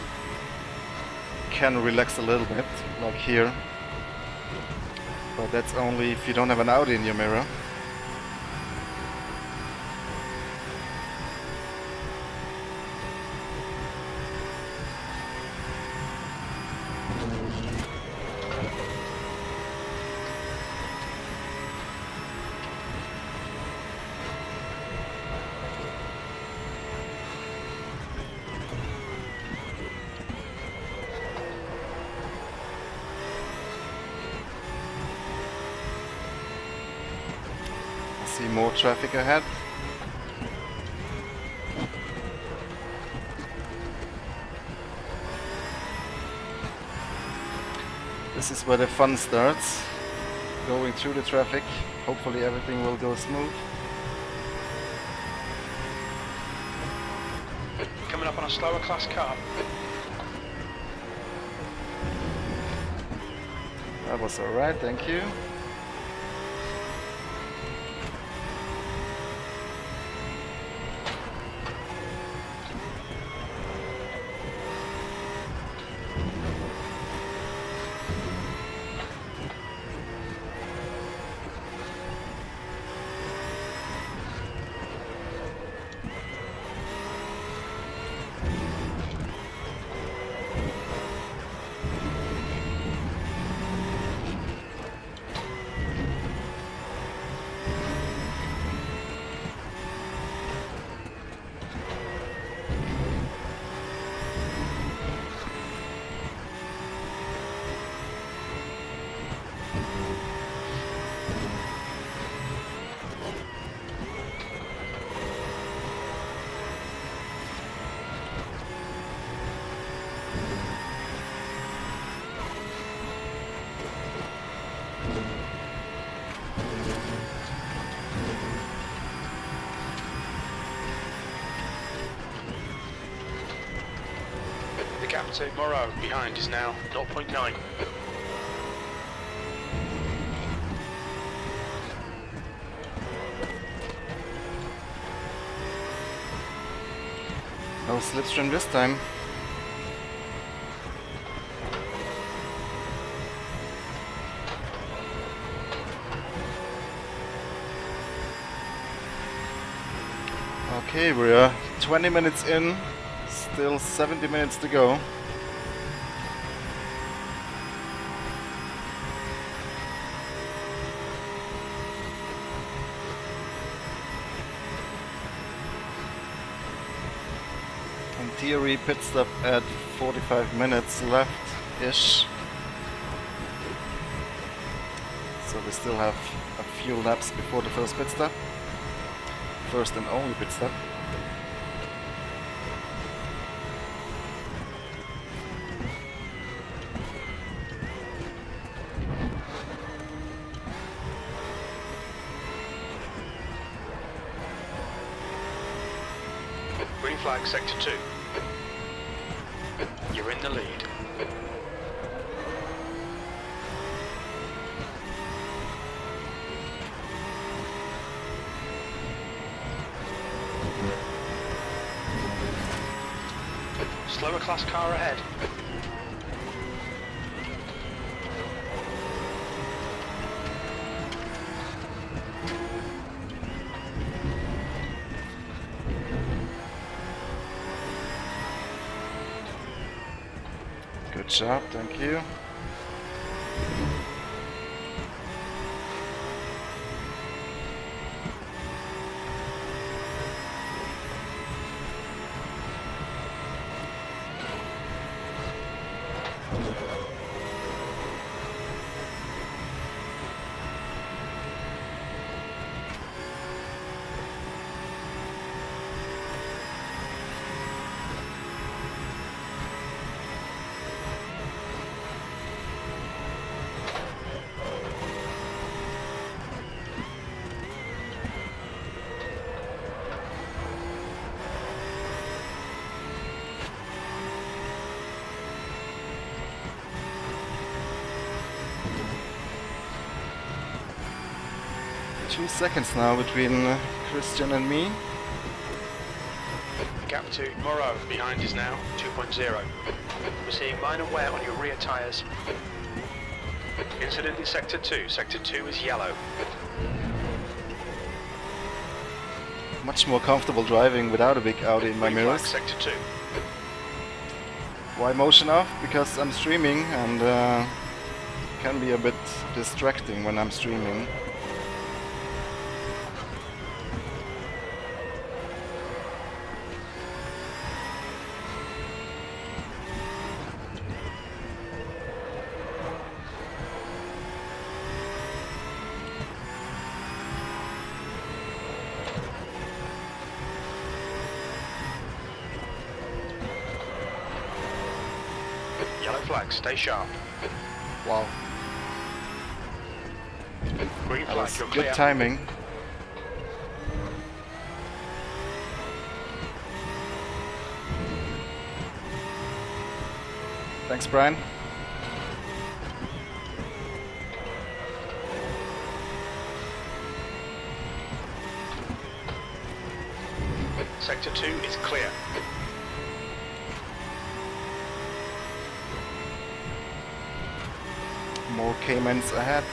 can relax a little bit, like here, but that's only if you don't have an Audi in your mirror. See more traffic ahead. This is where the fun starts. Going through the traffic. Hopefully everything will go smooth. Coming up on a slower class car. That was alright, thank you. The gap to Moreau behind is now 0.9. No slipstream this time. Okay, we're 20 minutes in, still 70 minutes to go. In theory, pit stop at 45 minutes left-ish. So we still have a few laps before the first pit stop. First and only pit stop. Green flag sector 2. You're in the lead. Slower class car ahead. Good job, thank you. Two seconds now between Christian and me. Gap to Moreau behind is now 2.0. We're seeing minor wear on your rear tyres. Incident in sector 2. Sector 2 is yellow. Much more comfortable driving without a big Audi in my Green flag mirrors. sector 2. Why motion off? Because I'm streaming and can be a bit distracting when I'm streaming. Yellow flag, stay sharp. Wow, Green that flag, was you're good clear. timing. Thanks, Brian. Sector 2 is clear. More Caymans ahead.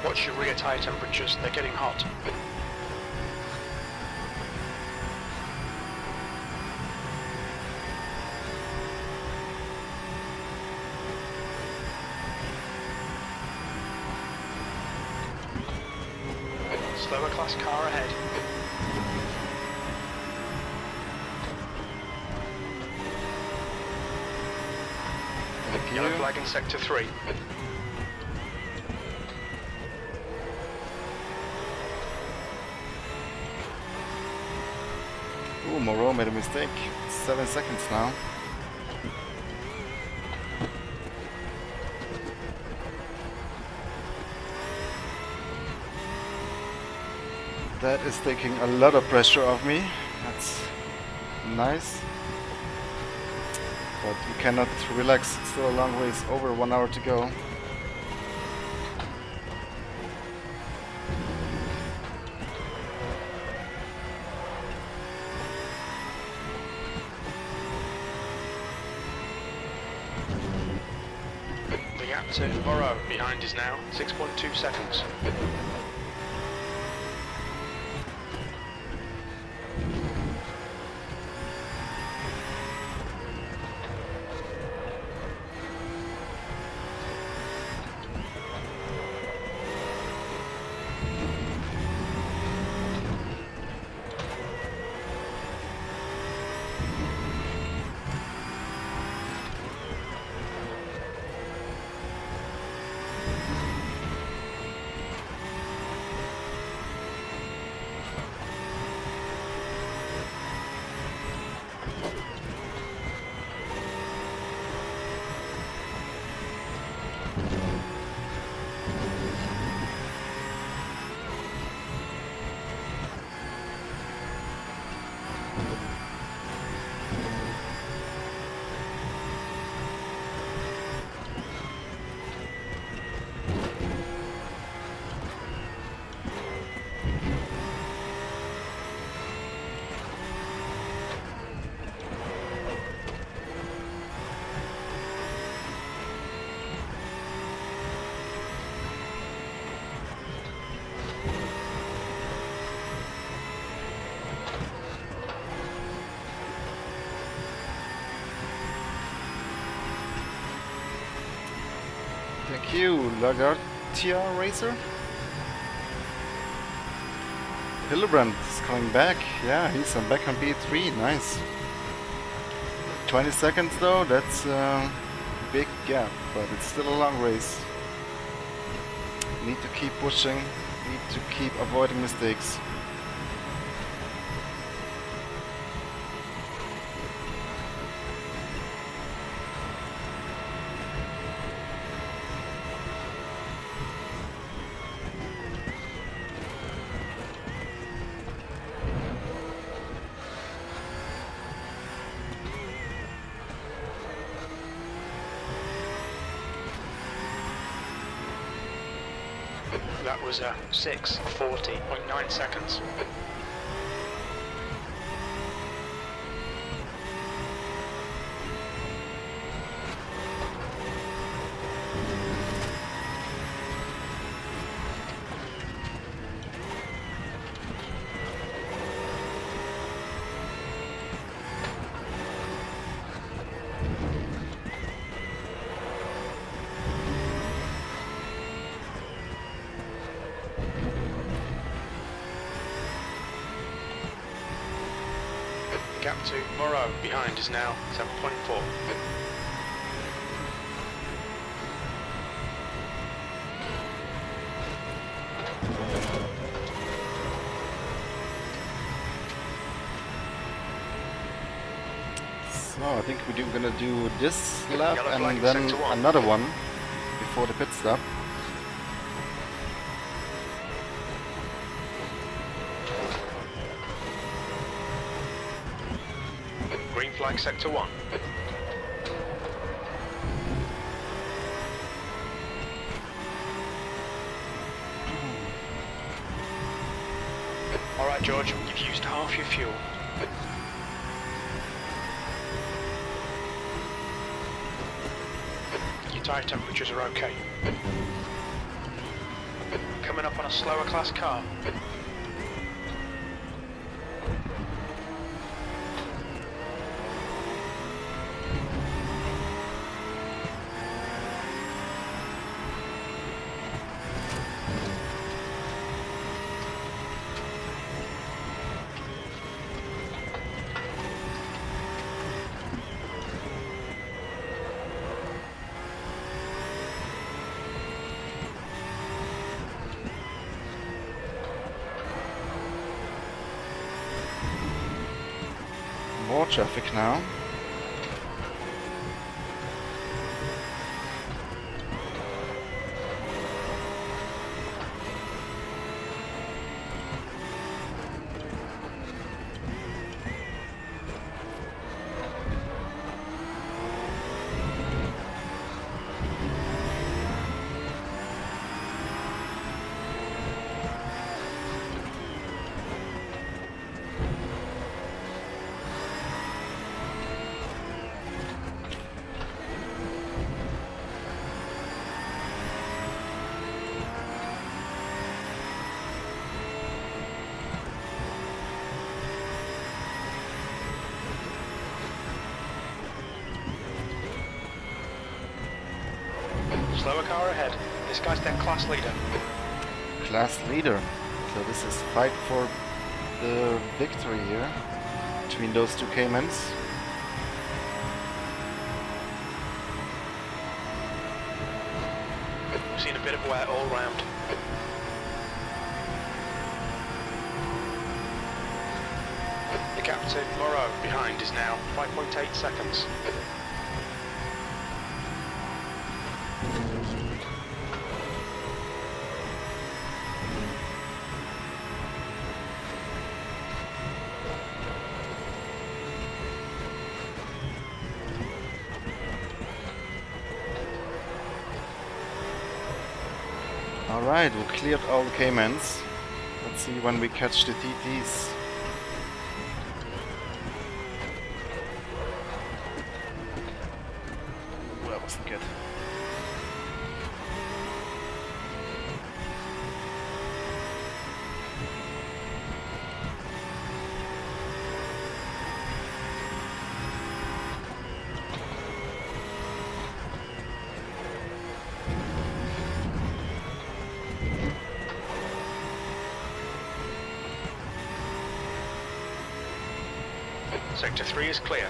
Watch your rear tyre temperatures, they're getting hot. Slower class car ahead. Thank Yellow you. flag in Sector 3. Ooh, Moreau made a mistake. 7 seconds now. That is taking a lot of pressure off me. That's nice. But we cannot relax. It's still a long race. Over 1 hour to go. The gap to Moreau behind is now 6.2 seconds. Thank you, Lagartia Racer. Hillebrand is coming back. Yeah, he's back on P3. Nice. 20 seconds though, that's a big gap, but it's still a long race. Need to keep pushing, need to keep avoiding mistakes. That was 6:40.9 seconds. Gap to Moreau behind is now 7.4. So I think we're gonna do this lap Yellow and flag in then sector 1. another one before the pit stop. flag Sector 1. Alright George, you've used half your fuel. Your tyre temperatures are okay. Coming up on a slower class car. More traffic now. Slower car ahead. This guy's their class leader. Class leader. So this is fight for the victory here between those two Caymans. We've seen a bit of wear all round. The gap to Moreau behind is now 5.8 seconds. Alright, we cleared all the Caymans. Let's see when we catch the TTs. Ooh, that wasn't good. Sector 3 is clear.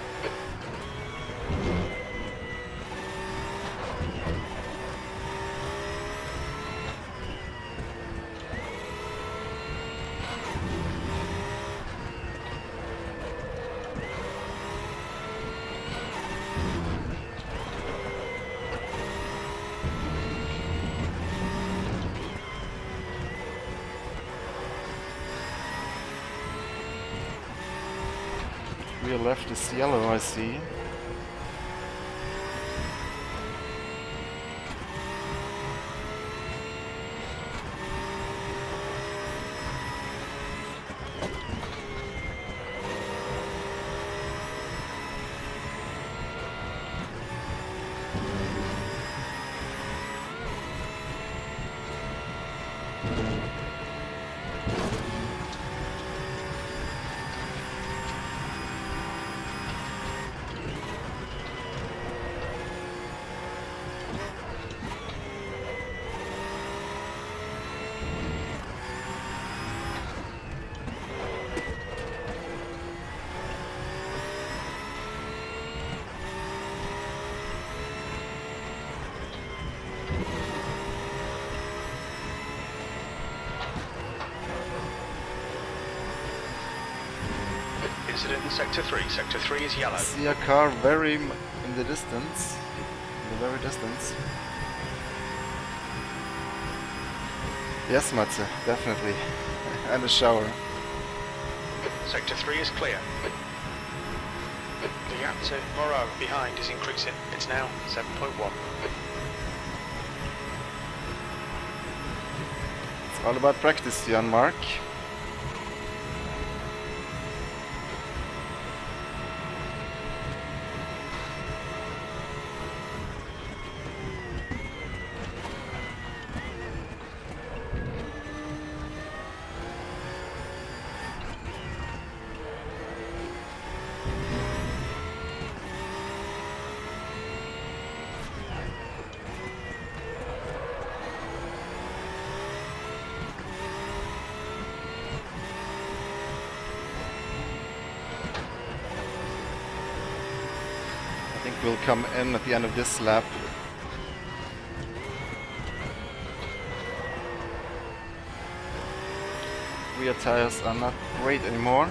Rear left is yellow, I see. Incident in Sector 3. Sector 3 is yellow. I see a car very in the distance. In the very distance. Yes, Matze, definitely. And a shower. Sector 3 is clear. The gap to Moreau behind is increasing. It's now 7.1. It's all about practice, Jan Mark. I think we'll come in at the end of this lap. Rear tires are not great anymore.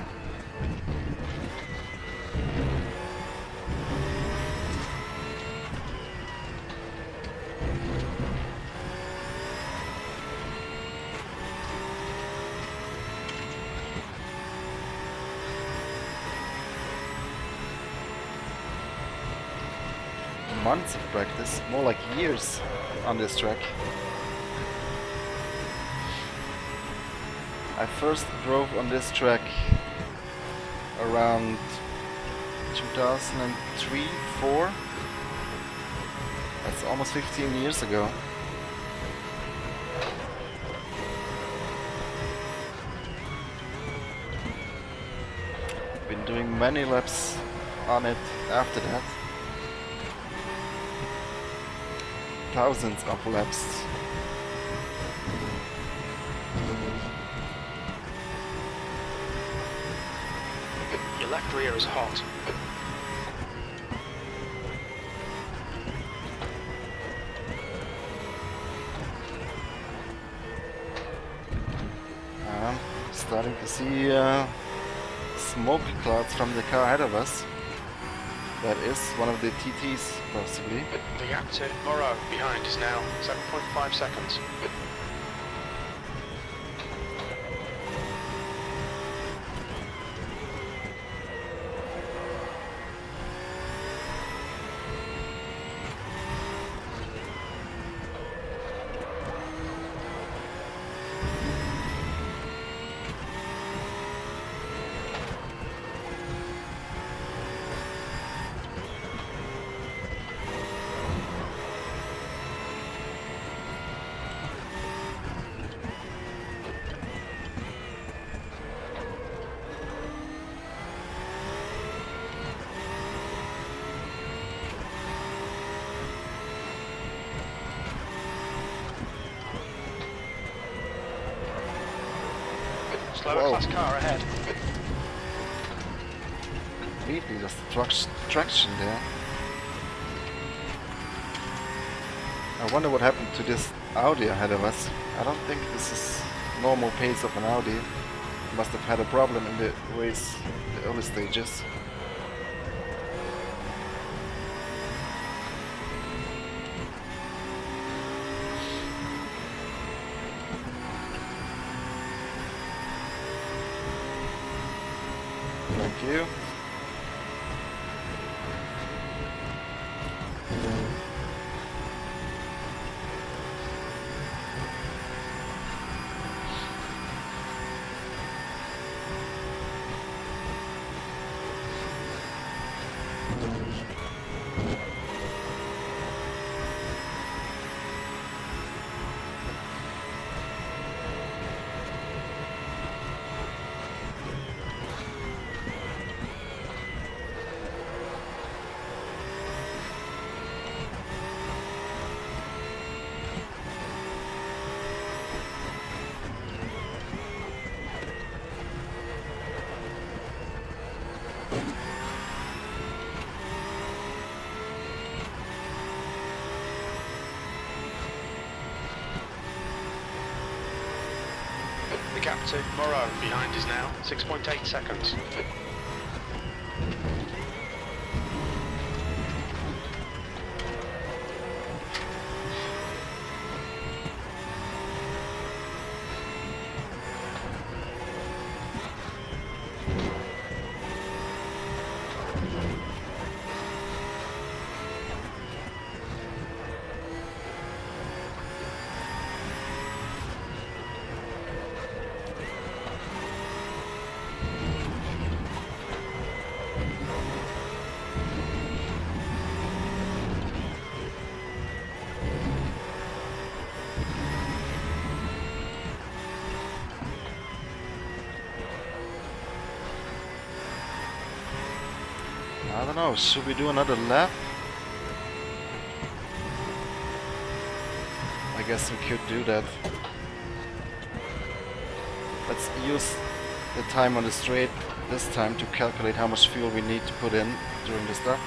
Months of practice, more like years on this track. I first drove on this track around 2003-04. That's almost 15 years ago. Been doing many laps on it after that. Thousands of laps. Your left rear is hot. Starting to see smoke clouds from the car ahead of us. That is one of the TTs, possibly. The gap to Moreau behind is now 7.5 seconds. Slower class car ahead. Completely just traction there. I wonder what happened to this Audi ahead of us. I don't think this is normal pace of an Audi. Must have had a problem in the race, the early stages. Thank you. The gap to Moreau behind is now 6.8 seconds. I don't know, should we do another lap? I guess we could do that. Let's use the time on the straight this time to calculate how much fuel we need to put in during the start.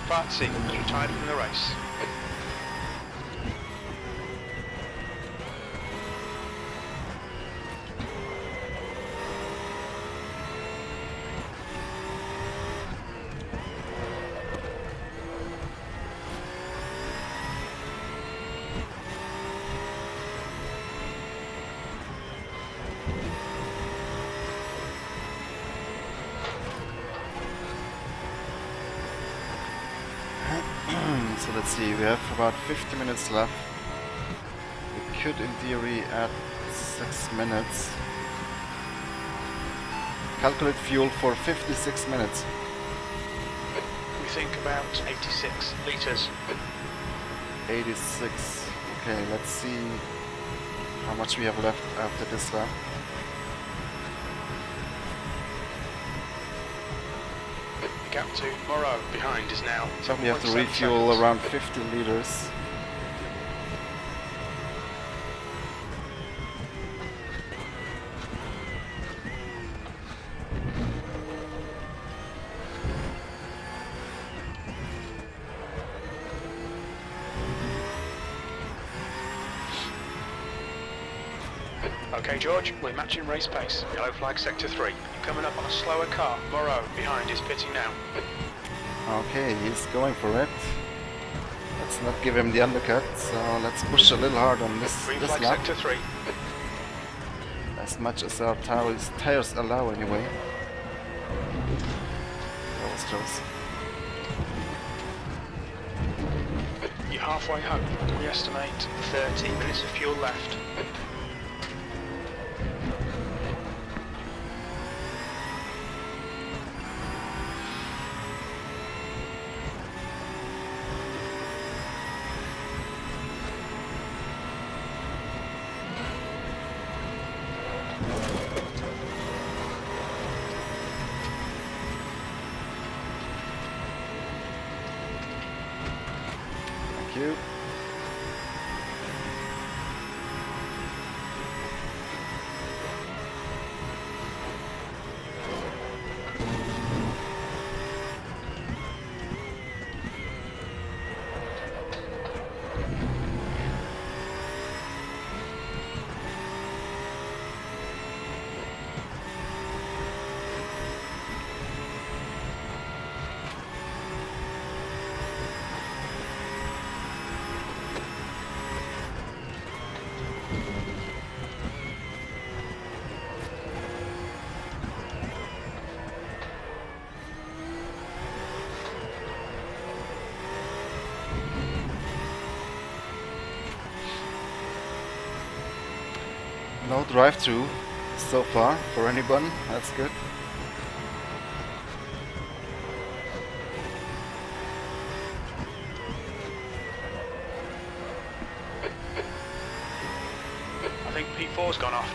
Fartsy was retired from the race. So let's see, we have about 50 minutes left. We could in theory add 6 minutes. Calculate fuel for 56 minutes. We think about 86 litres. 86. Okay, let's see how much we have left after this lap. The gap to Moreau behind is now So we have to 7.7 refuel seconds. around 50 liters. Okay, George, we're matching race pace. Yellow flag sector 3. You're coming up on a slower car. Moreau behind is pitting now. Okay, he's going for it. Let's not give him the undercut, so let's push a little hard on this Green lap. flag sector 3. As much as our tires allow anyway. That was close. You're halfway home. We estimate 30 minutes of fuel left. Thank you. No drive-through so far for anyone, that's good. I think P4's gone off.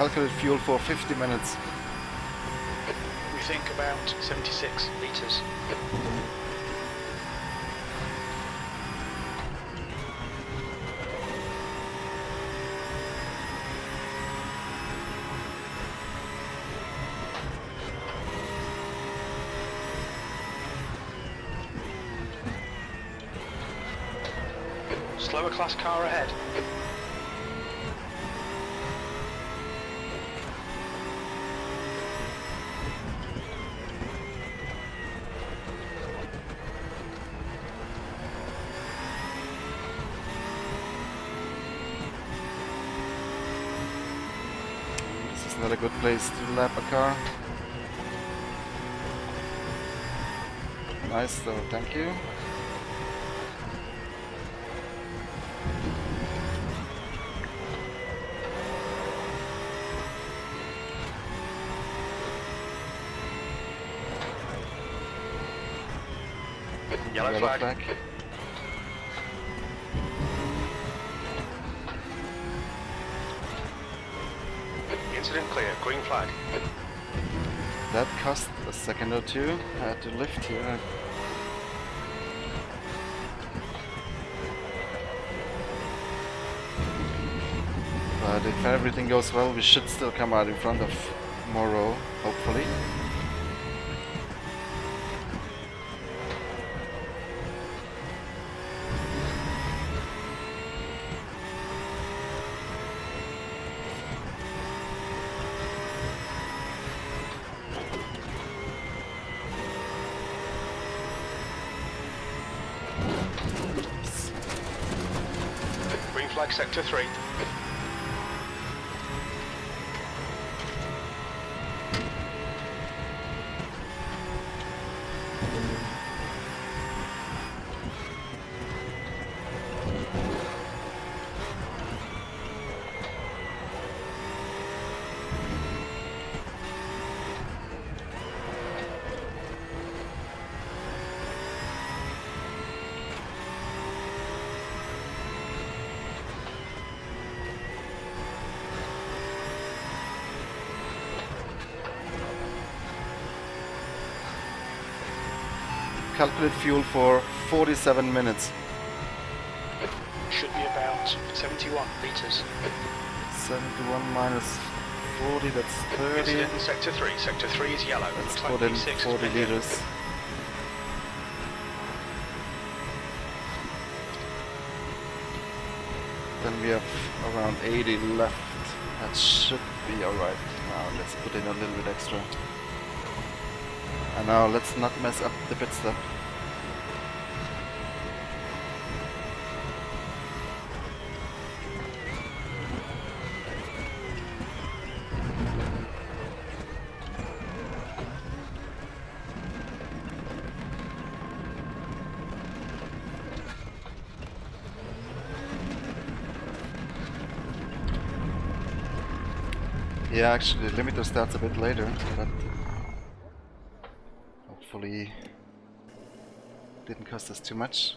Calculate fuel for 50 minutes. We think about 76 litres. Slower class car ahead. This is not a good place to lap a car. Nice though, thank you. Yellow flag. Incident clear. Green flag. That cost a second or two. I had to lift here. But if everything goes well, we should still come out in front of Moreau, hopefully. Green flag sector 3. Calculate fuel for 47 minutes. Should be about 71 litres. 71 minus 40, that's 30. Incident in sector 3. Sector 3 is yellow. That's Looks like 40, P6 has 40 been hit. liters. Then we have around 80 left. That should be alright. Now let's put in a little bit extra. And now let's not mess up the pit stop. Yeah, actually the limiter starts a bit later, but hopefully didn't cost us too much.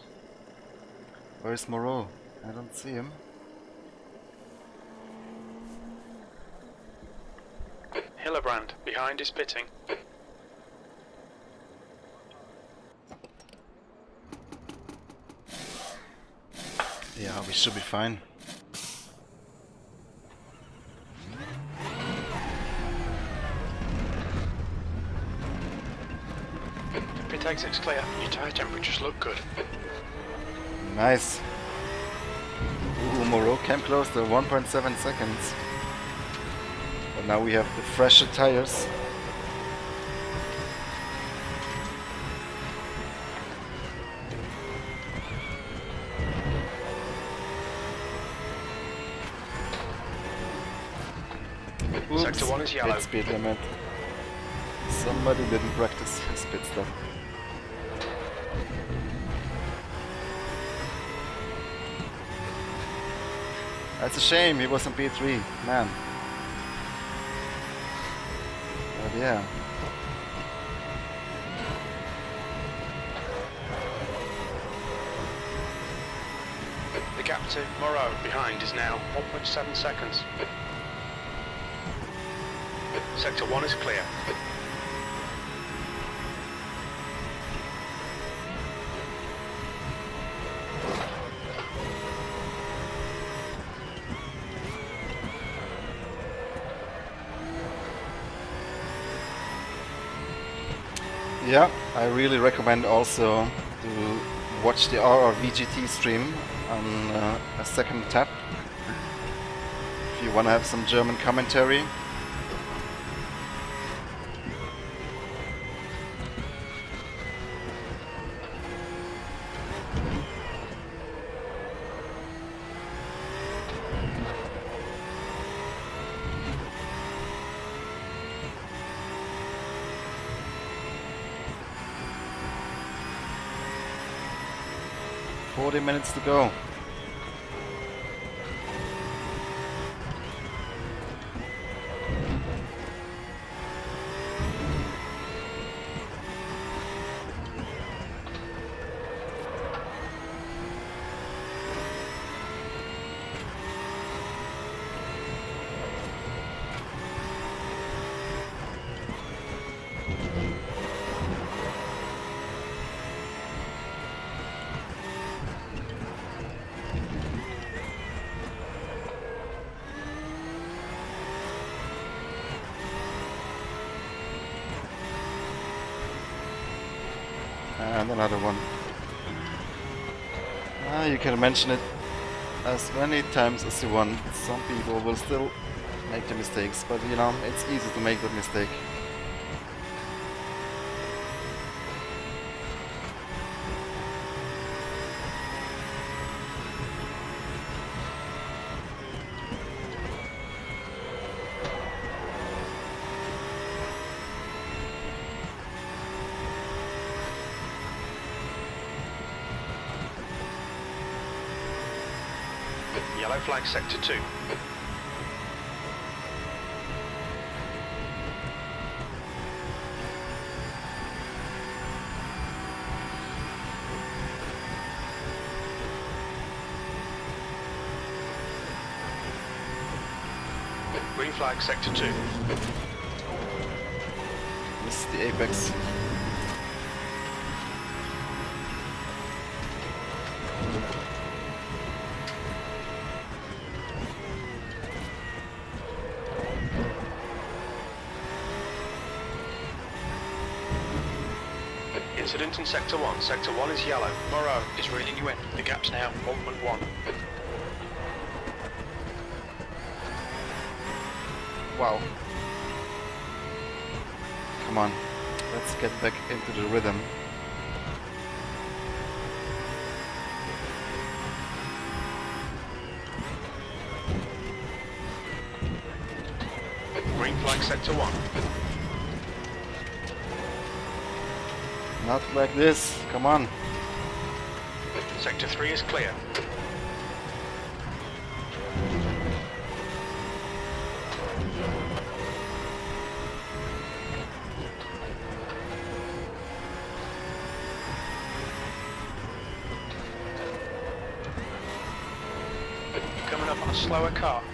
Where's Moreau? I don't see him. Hillebrand, behind is pitting. Yeah, we should be fine. Pit exit's clear. Your tyre temperatures look good. Nice. Ooh, Moreau came close to 1.7 seconds. But now we have the fresher tires. Oops, Sector 1 is yellow. pit speed limit. Somebody didn't practice his pit stop. That's a shame, he was on P3, man. But yeah. The gap to Moreau behind is now 1.7 seconds. Sector 1 is clear. Yeah, I really recommend also to watch the RRVGT stream on a second tab if you want to have some German commentary. Minutes to go. And another one. You can mention it as many times as you want. Some people will still make the mistakes, but you know, it's easy to make that mistake. Yellow flag sector 2. Green flag sector 2. This is the apex. Incident in Sector 1. Sector 1 is yellow. Moreau is reeling you in. The gap's now 1.1. Wow. Come on. Let's get back into the rhythm. Green flag Sector 1. Not like this. Come on. Sector 3 is clear. Coming up on a slower car.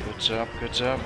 Good job, good job.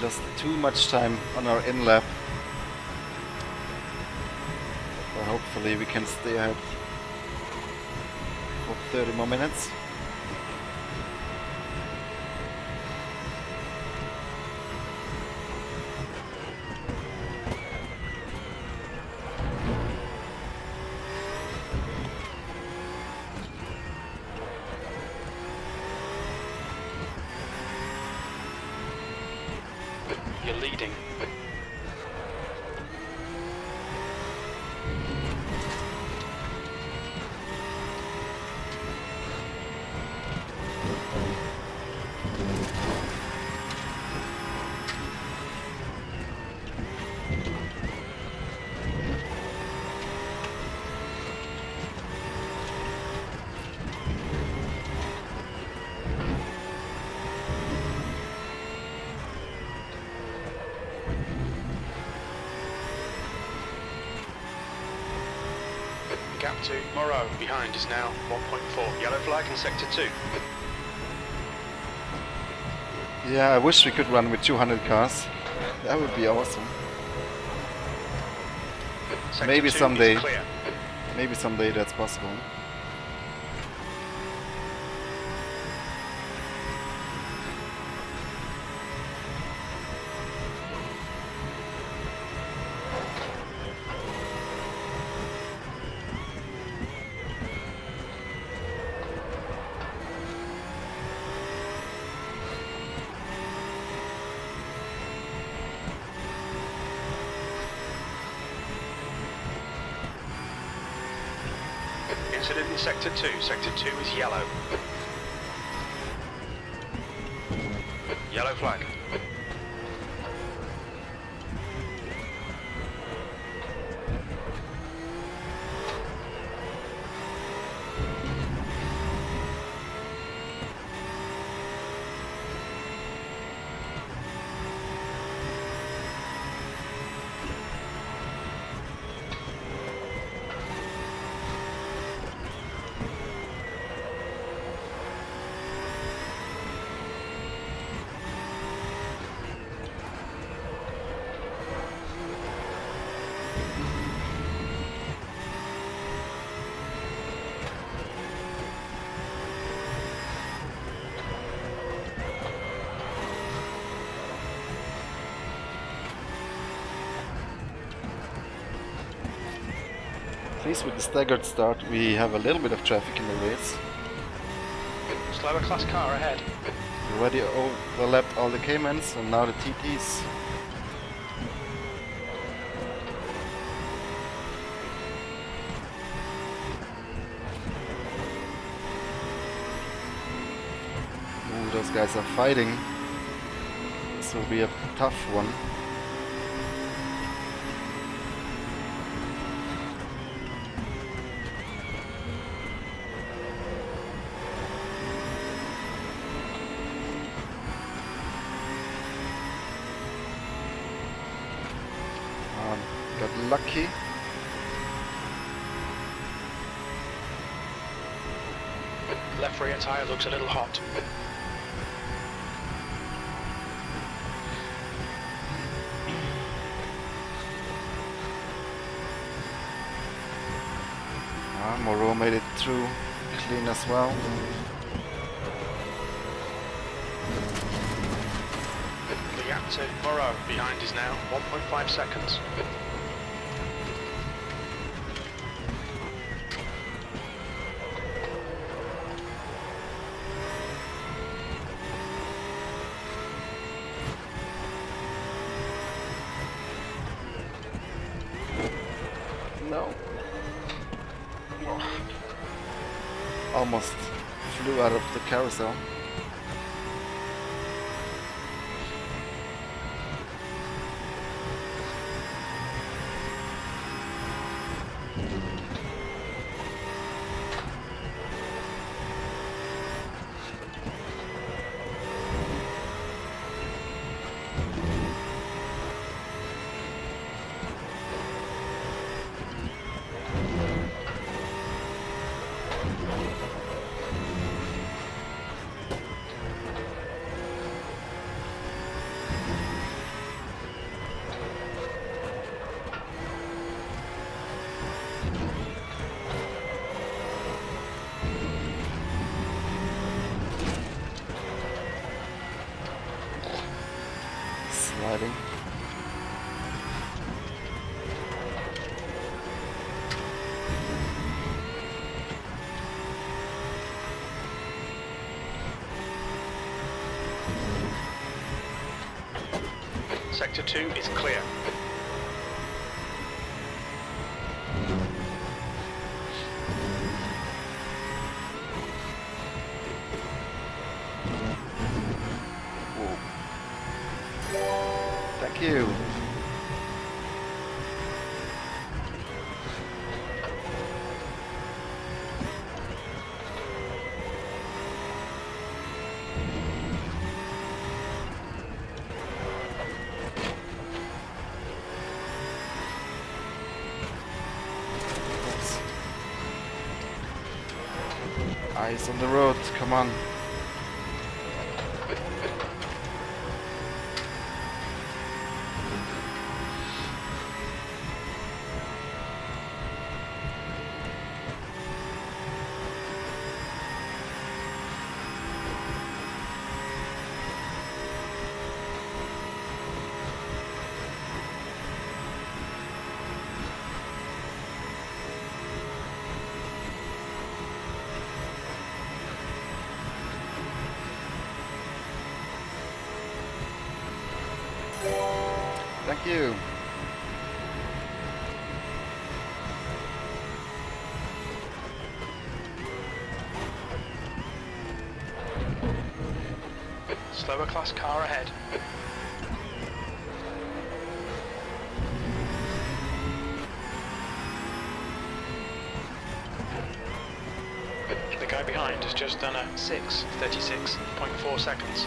lost too much time on our in lap. But hopefully we can stay ahead for 30 more minutes. You're leading. Gap to Moreau. Behind is now 1.4. Yellow flag in sector 2. Yeah, I wish we could run with 200 cars. That would be awesome. Sector Maybe 2 someday. is clear. Maybe someday that's possible. Incident in sector 2. Sector 2 is yellow. Yellow flag. At least with the staggered start, we have a little bit of traffic in the race. Slower class car ahead. We already overlapped all the Caymans and now the TTs. Ooh, those guys are fighting. This will be a tough one. Got lucky. Left rear tyre looks a little hot. Moreau made it through clean as well. The gap to Moreau behind is now 1.5 seconds. No. Almost flew out of the carousel. Sector 2 is clear. Thank you. Eyes on the road, come on. Thank you. Slower class car ahead. The guy behind has just done a 6:36.4 seconds.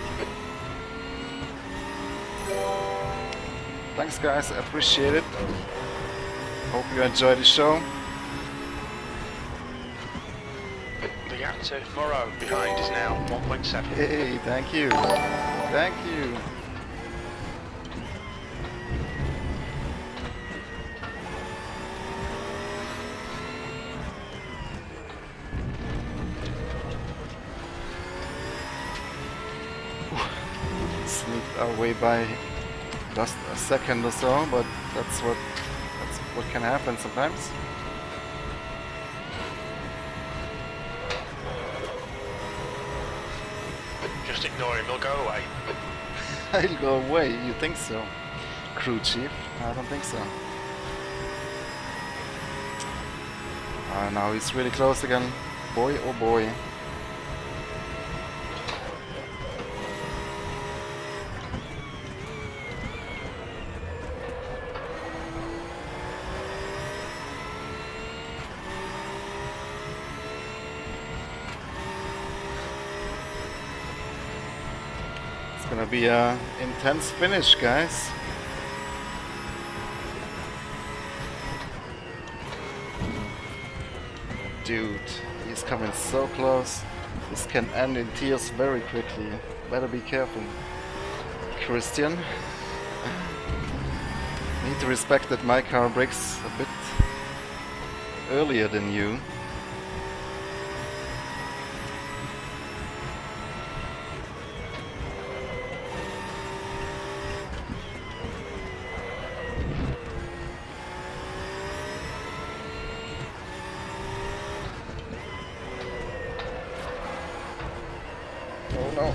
Thanks guys, I appreciate it. Hope you enjoyed the show. The gap to Moreau behind is now 1.7. Hey, thank you. Thank you. Sneaked our way by just a second or so, but that's what can happen sometimes. Just ignore him, he'll go away. I'll go away, you think so? Crew chief? I don't think so. Now he's really close again. Boy, oh boy. It's gonna be a intense finish, guys. Dude, he's coming so close. This can end in tears very quickly. Better be careful. Christian. Need to respect that my car brakes a bit earlier than you. Oh no.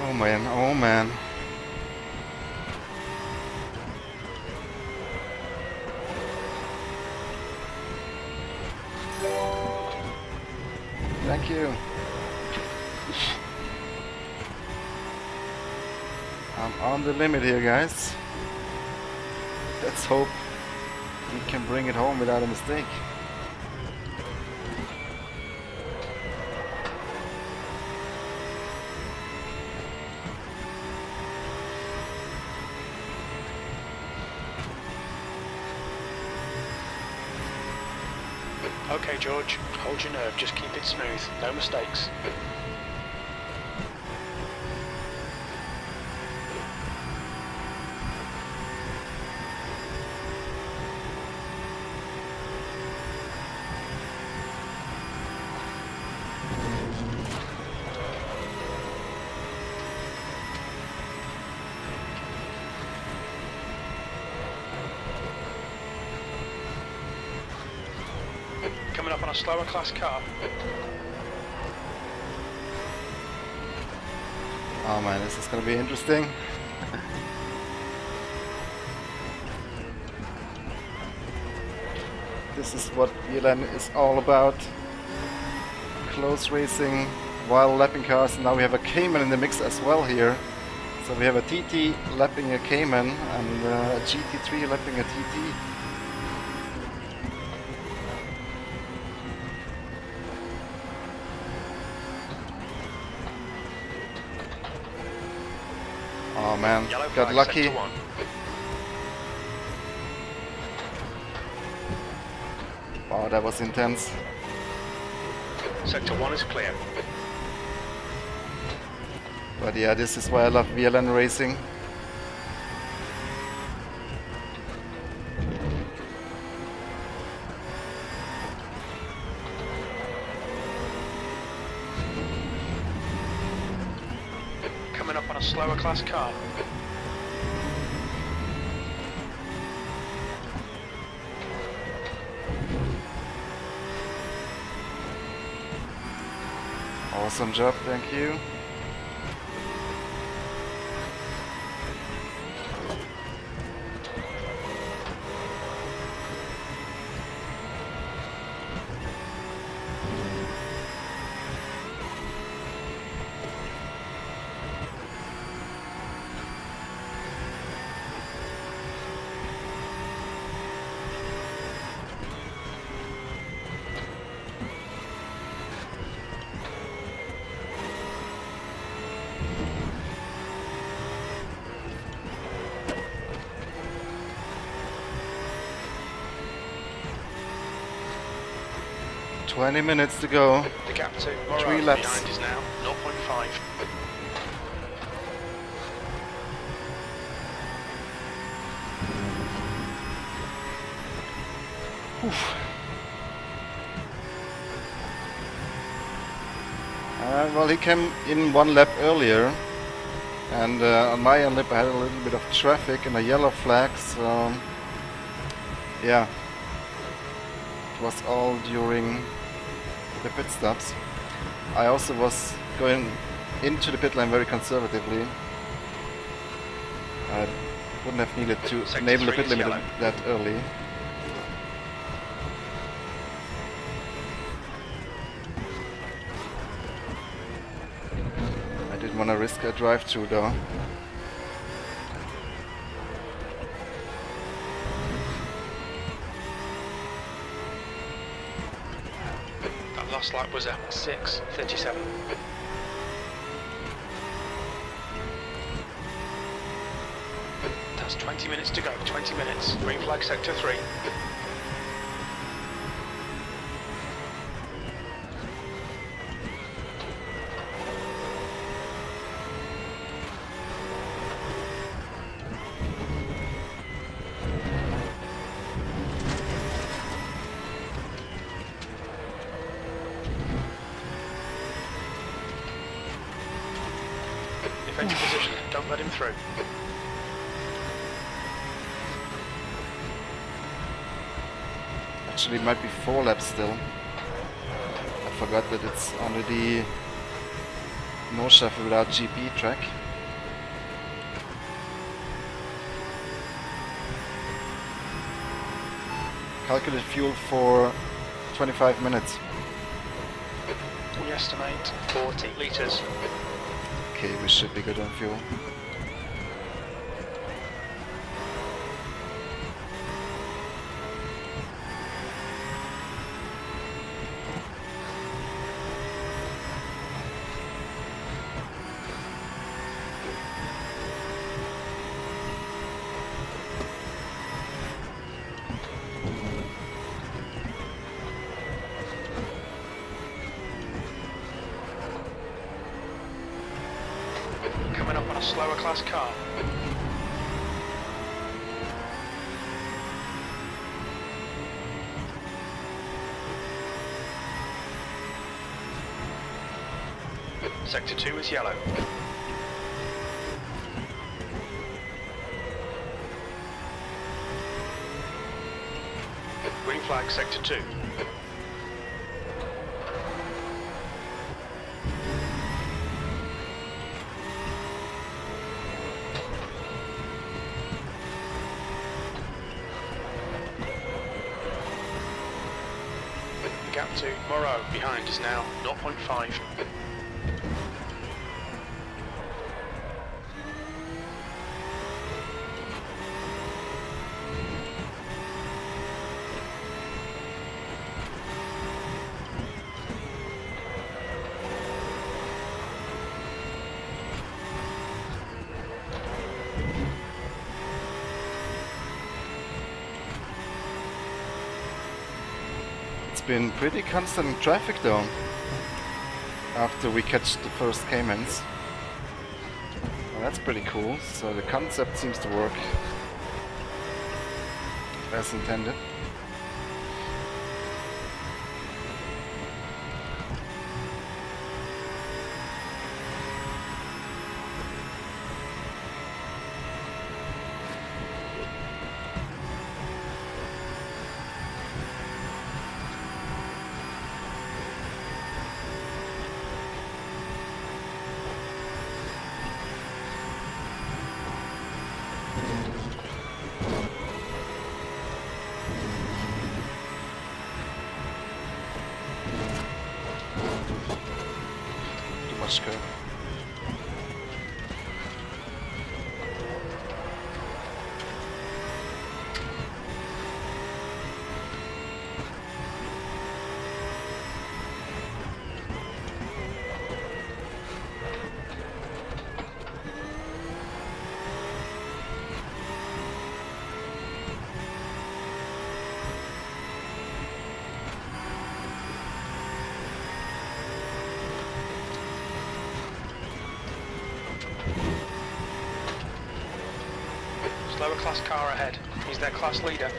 Oh man, oh man. Thank you. I'm on the limit here, guys. Let's hope we can bring it home without a mistake. Okay, George, hold your nerve, just keep it smooth, no mistakes. Coming up on a slower class car. Oh man, this is gonna be interesting. This is what VLN is all about. Close racing while lapping cars. Now we have a Cayman in the mix as well here. So we have a TT lapping a Cayman and a GT3 lapping a TT. Oh man, Yellow got flag, lucky. sector 1. Wow, that was intense. Sector 1 is clear. But yeah, this is why I love VLN racing. Coming up on a slower class car. Awesome job, thank you. Twenty minutes to go. The gap to 3 Morales laps. behind is now 0.5. Well, he came in 1 lap earlier, and on my end lap I had a little bit of traffic and a yellow flag, so yeah, it was all during the pit stops. I also was going into the pit lane very conservatively. I wouldn't have needed to Sector enable the 3 pit is limit yellow. that early. I didn't want to risk a drive-through though. That last lap was a 6:37. That's 20 minutes to go. 20 minutes. Green flag sector 3. Defend your position. Don't let him through. Actually, it might be 4 laps still. I forgot that it's only the North Sheffield without GP track. Calculate fuel for 25 minutes. We estimate 40 litres. Okay, we should be good on fuel. Coming up on a slower class car. Sector 2 is yellow. Green flag sector 2. Gap to Moreau behind is now 0.5. It's been pretty constant traffic though, after we catch the first Caymans. Well, that's pretty cool, so the concept seems to work as intended. Too much curve. Slower class car ahead. He's their class leader.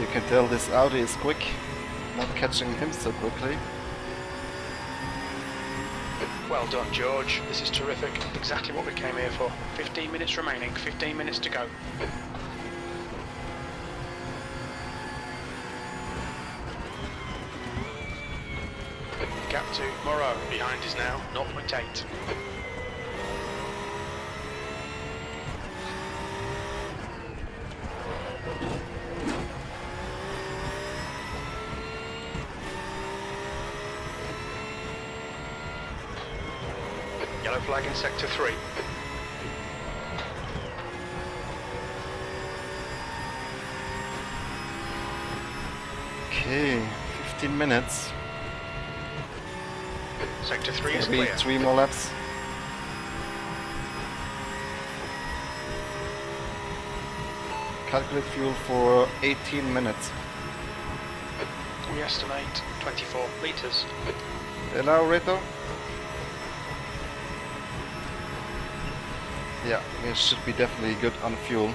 You can tell this Audi is quick, not catching him so quickly. Well done, George. This is terrific. Exactly what we came here for. 15 minutes remaining, 15 minutes to go. Gap to Moreau behind is now 0.8. Yellow flag in sector 3. Okay, 15 minutes. Sector 3 is Maybe clear. 3 more laps. Calculate fuel for 18 minutes. We estimate 24 litres. Hello, Reto? Yeah, we should be definitely good on fuel.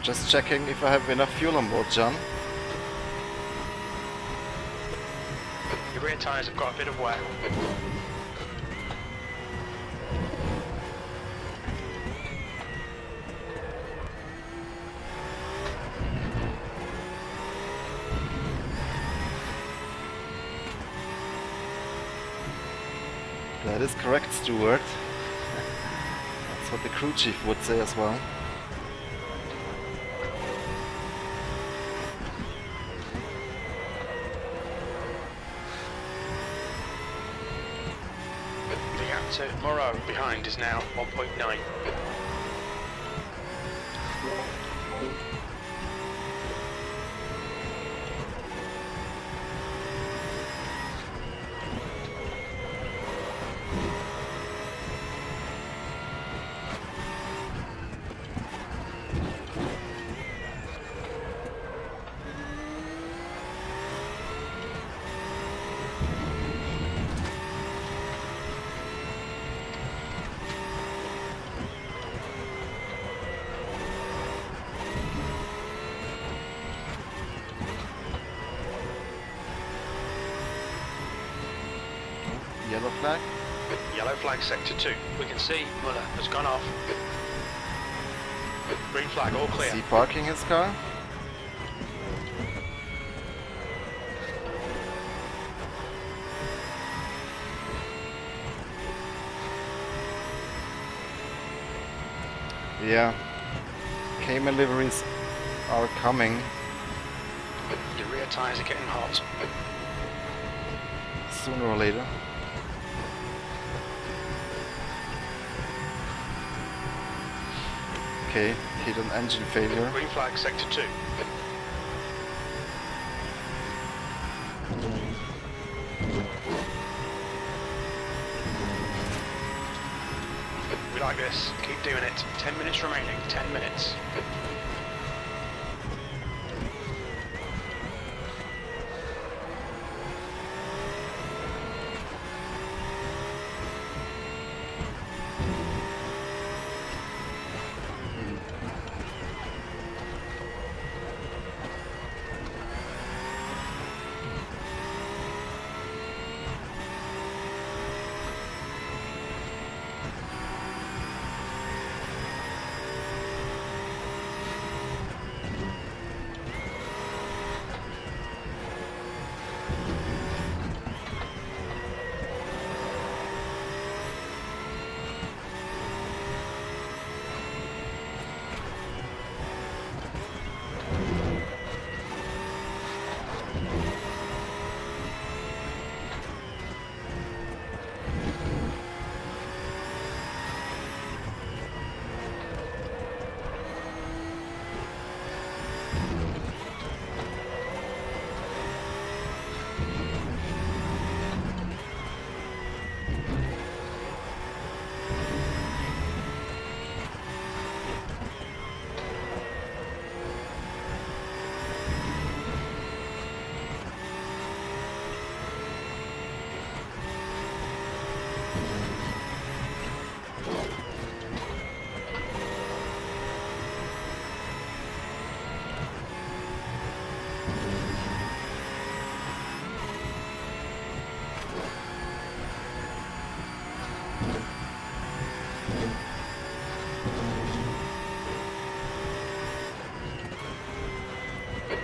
Just checking if I have enough fuel on board, John. Your rear tyres have got a bit of wear. That is correct, Stuart. That's what the crew chief would say as well. The gap to Moreau behind is now 1.9. Yellow flag. Yellow flag sector 2. We can see Muller has gone off. Green flag, all clear. Is he parking his car? Yeah. Cayman liveries are coming. Your rear tyres are getting hot. Sooner or later. Okay, hit an engine failure. Green flag sector 2. We like this. Keep doing it. 10 minutes remaining. 10 minutes.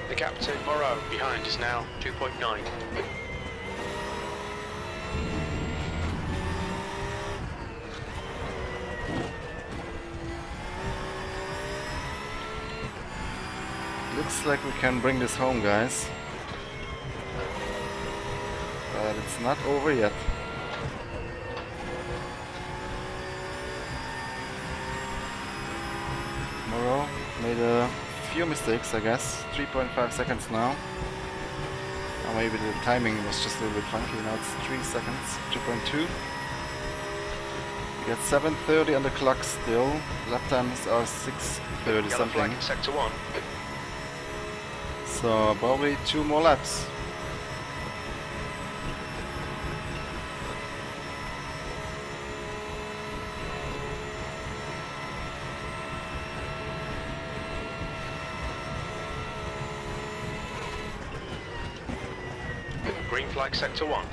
The gap to Moreau behind is now 2.9. Looks like we can bring this home, guys. But it's not over yet. Moreau made a few mistakes, I guess. 3.5 seconds now. Or maybe the timing was just a little bit funky. Now it's 3 seconds. 2.2. We got 7:30 on the clock still. Lap times are 6:30 Yellow something. flag sector 1. So probably 2 more laps. Green flag sector 1.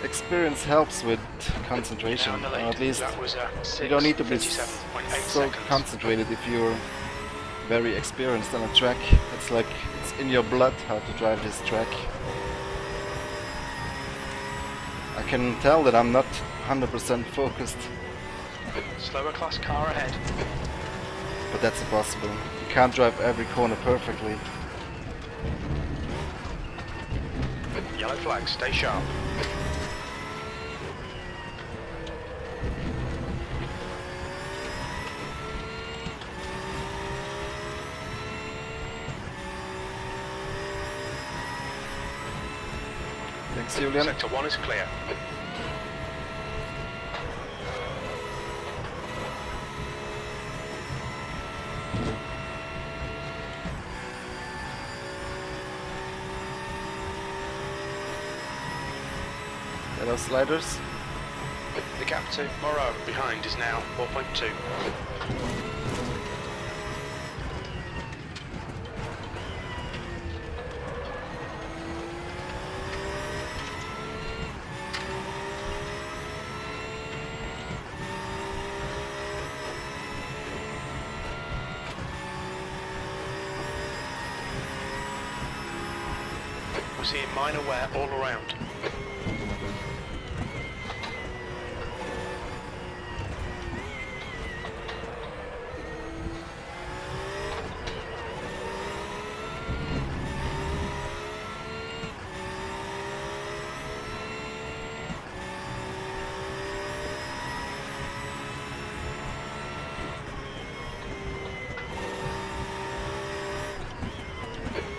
Experience helps with concentration, Now in the or lead. at least That was you don't need to be 6:57.8 so seconds. concentrated if you're very experienced on a track. It's like it's in your blood how to drive this track. I can tell that I'm not 100% focused, Slower class car ahead. but that's impossible. You can't drive every corner perfectly. Yellow flag, stay sharp. Thanks, Julian. Sector 1 is clear. Hello, sliders. The gap to Moreau behind is now 4.2. We're seeing minor wear all around.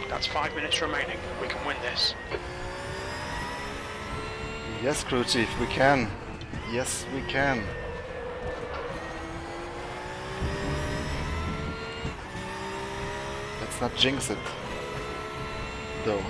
That's 5 minutes remaining. We can win this. Yes, crew chief, we can. Yes, we can. Let's not jinx it, though.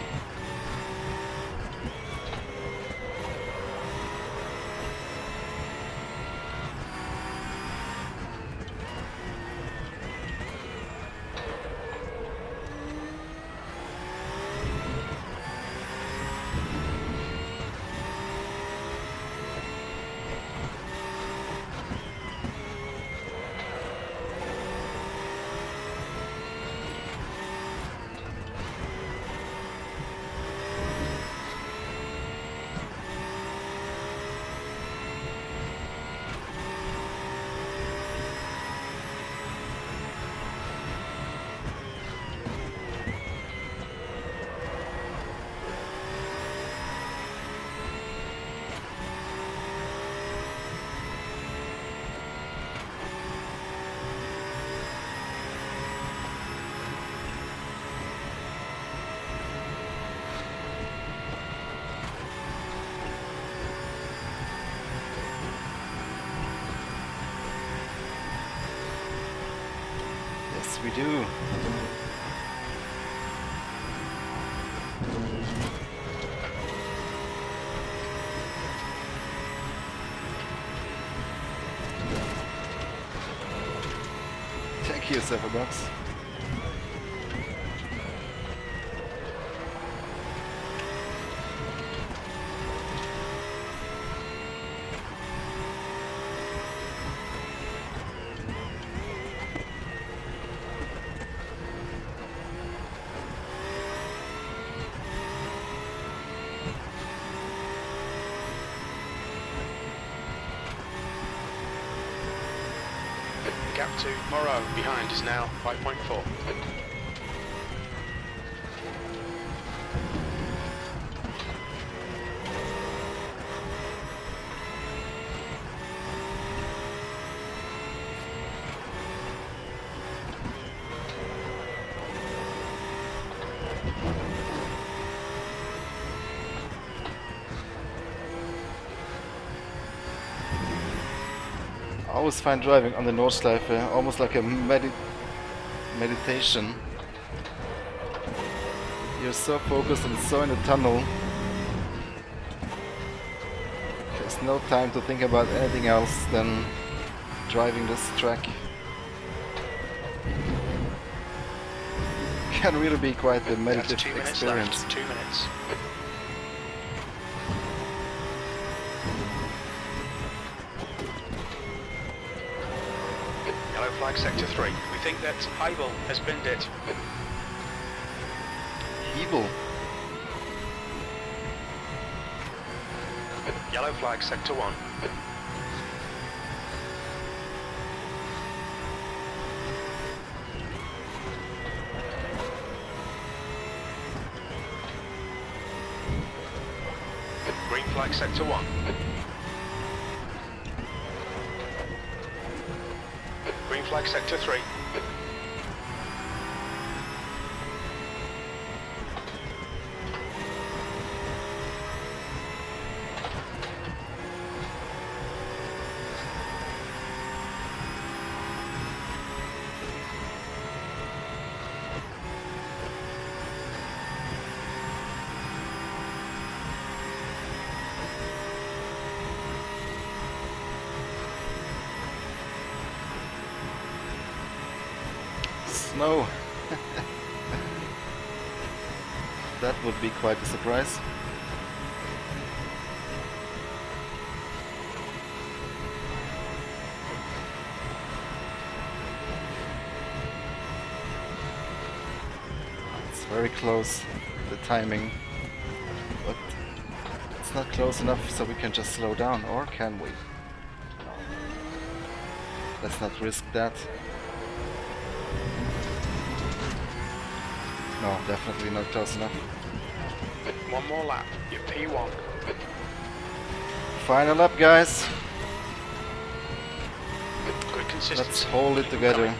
Yes, we do. Thank you, Severbox. The gap to Moreau behind is now 5.4. I always find driving on the Nordschleife almost like a meditation. You're so focused and so in the tunnel. There's no time to think about anything else than driving this track. Can really be quite a That's meditative 2 minutes experience. left. 2 minutes. Yellow flag sector 3. We think that Heibel has binned it. Evil. Yellow flag sector 1. Green flag sector 1. Green flag sector 3. Snow. That would be quite a surprise. It's very close, the timing, but it's not close enough so we can just slow down, or can we? Let's not risk that. No, definitely not close enough. One more lap. You're P1. Final lap, guys. Good consistency. Let's hold it Keep 'em together. coming.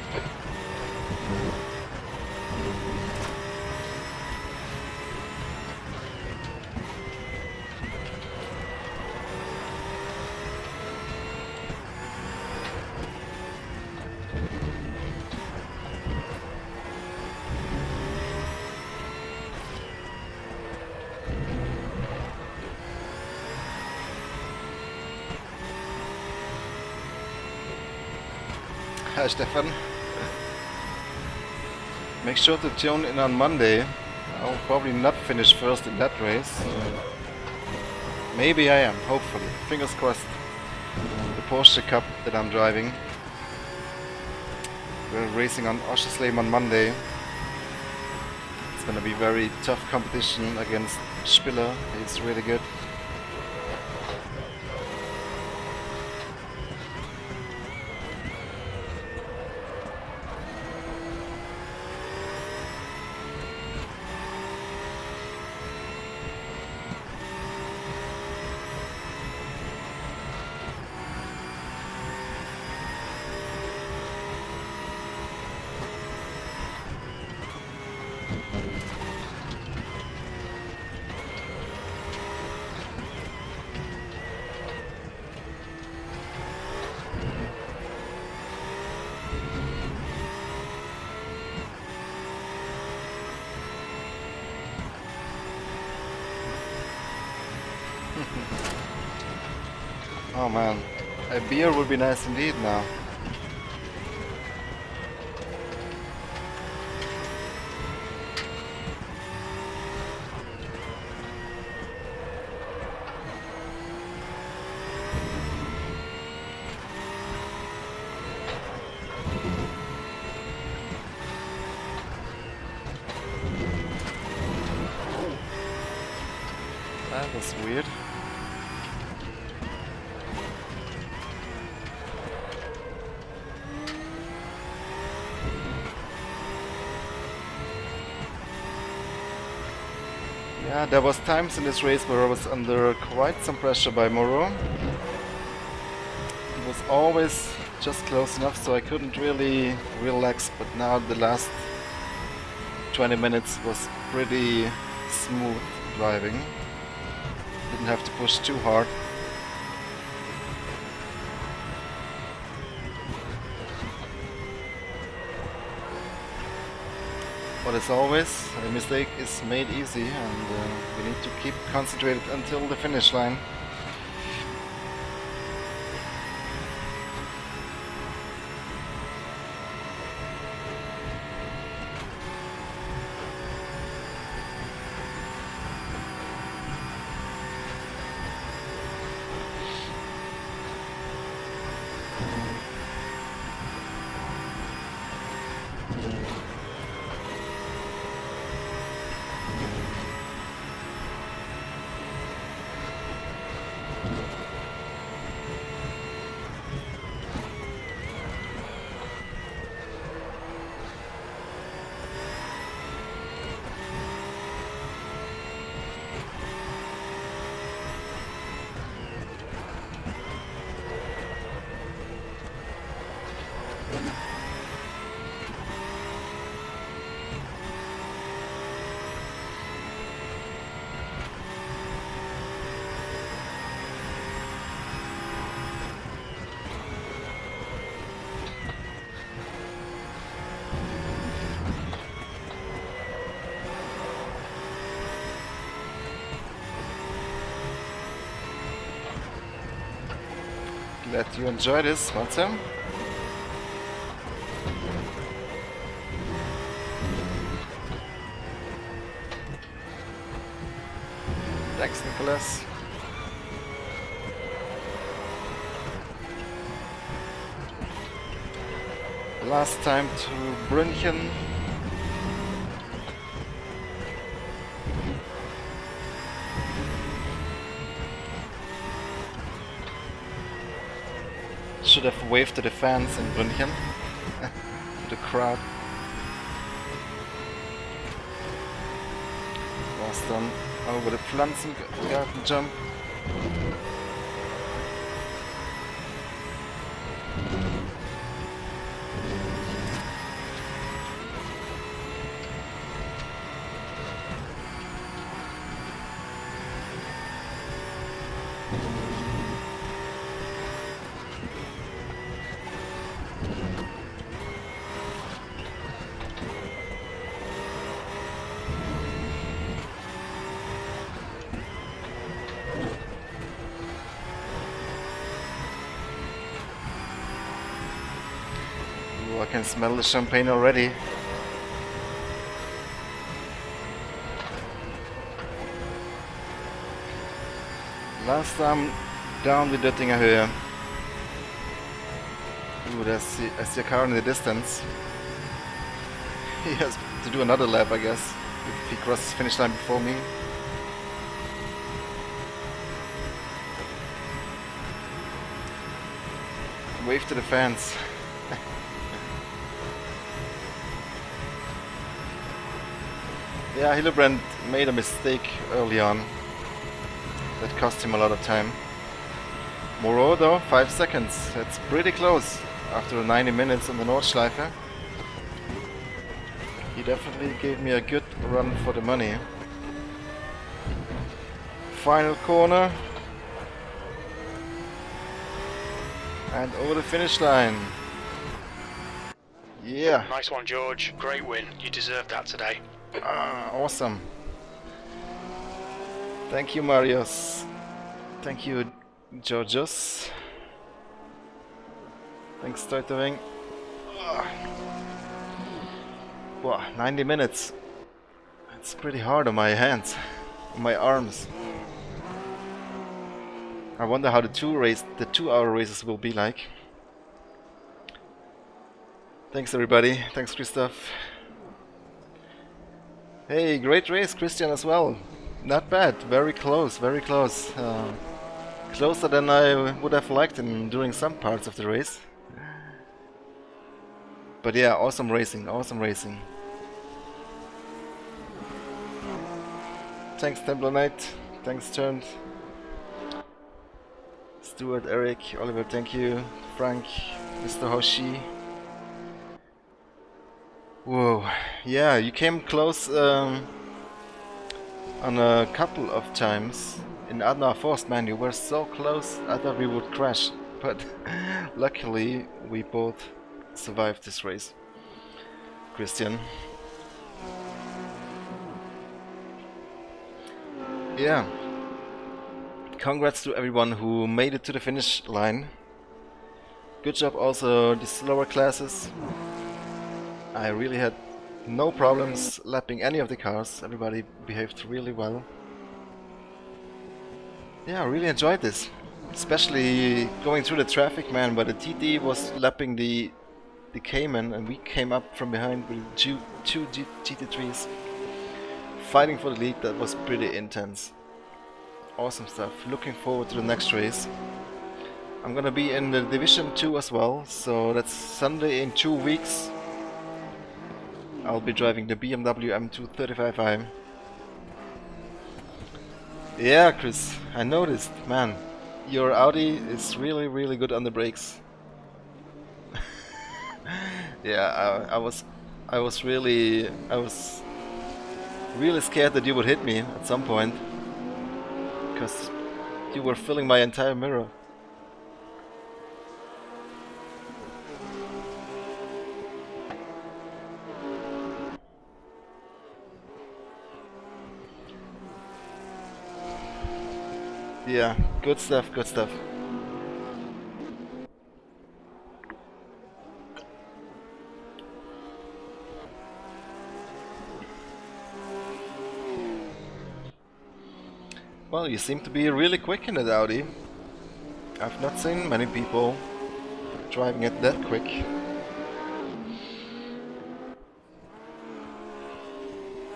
Hi, Stefan. Make sure to tune in on Monday. I'll probably not finish first in that race. Maybe I am, hopefully. Fingers crossed. The Porsche Cup that I'm driving. We're racing on Oschersleben on Monday. It's gonna be very tough competition against Spiller. He's really good. Oh man, a beer would be nice indeed now. That was weird. Yeah, there was times in this race where I was under quite some pressure by Moreau. It was always just close enough so I couldn't really relax, but now the last 20 minutes was pretty smooth driving. Didn't have to push too hard. But as always, a mistake is made easy, and we need to keep concentrated until the finish line. Glad you enjoyed this, Martin. Thanks, Nicholas. Last time to Brünchen. Should have waved to the fans in Brünchen. The crowd. Was dann over the Pflanzengarten jump. I can smell the champagne already. Last time down the Döttinger Höhe. Ooh, I see a car in the distance. He has to do another lap, I guess, if he crosses finish line before me. Wave to the fans. Yeah, Hillebrand made a mistake early on. That cost him a lot of time. Moreau though, 5 seconds. That's pretty close after 90 minutes on the Nordschleife. He definitely gave me a good run for the money. Final corner. And over the finish line. Yeah. Nice one, George. Great win. You deserved that today. Ah, awesome. Thank you, Marius. Thank you, Georgios. Thanks, Teutering. Wow, 90 minutes. It's pretty hard on my hands, on my arms. I wonder how the 2-hour races will be like. Thanks, everybody. Thanks, Christoph. Hey, great race, Christian, as well. Not bad. Very close. Very close. Closer than I would have liked during some parts of the race. But yeah, awesome racing. Awesome racing. Thanks, Templar Knight. Thanks, Turned. Stuart, Eric, Oliver, thank you. Frank, Mr. Hoshi. Whoa, yeah, you came close on a couple of times. In Adnar Forst, man, you were so close, I thought we would crash. But luckily, we both survived this race. Christian. Yeah. Congrats to everyone who made it to the finish line. Good job also the slower classes. I really had no problems lapping any of the cars. Everybody behaved really well. Yeah, I really enjoyed this. Especially going through the traffic, man, but the TT was lapping the Cayman and we came up from behind with two GT3s. Fighting for the lead, that was pretty intense. Awesome stuff. Looking forward to the next race. I'm gonna be in the Division 2 as well, so that's Sunday in 2 weeks. I'll be driving the BMW M2 35i. Yeah, Chris, I noticed, man, your Audi is really good on the brakes. Yeah, I was really scared that you would hit me at some point, because you were filling my entire mirror. Yeah, good stuff, good stuff. Well, you seem to be really quick in that Audi. I've not seen many people driving it that quick.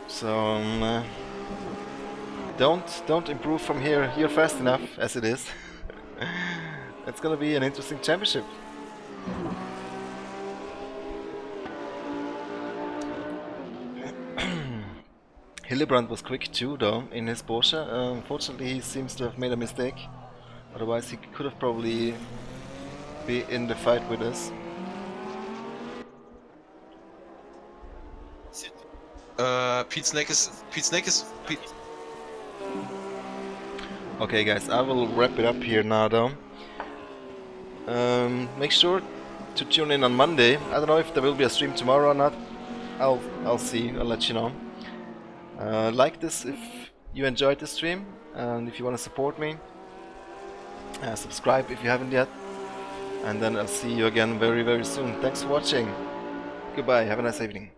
So don't improve from here. You're fast enough as it is. It's gonna be an interesting championship. Hillebrand was quick too, though, in his Porsche. Unfortunately, he seems to have made a mistake. Otherwise, he could have probably be in the fight with us. Pete. Okay, guys, I will wrap it up here now, though. Make sure to tune in on Monday. I don't know if there will be a stream tomorrow or not. I'll see. I'll let you know. Like this if you enjoyed the stream, and if you want to support me, subscribe if you haven't yet, and then I'll see you again very soon. Thanks for watching. Goodbye. Have a nice evening.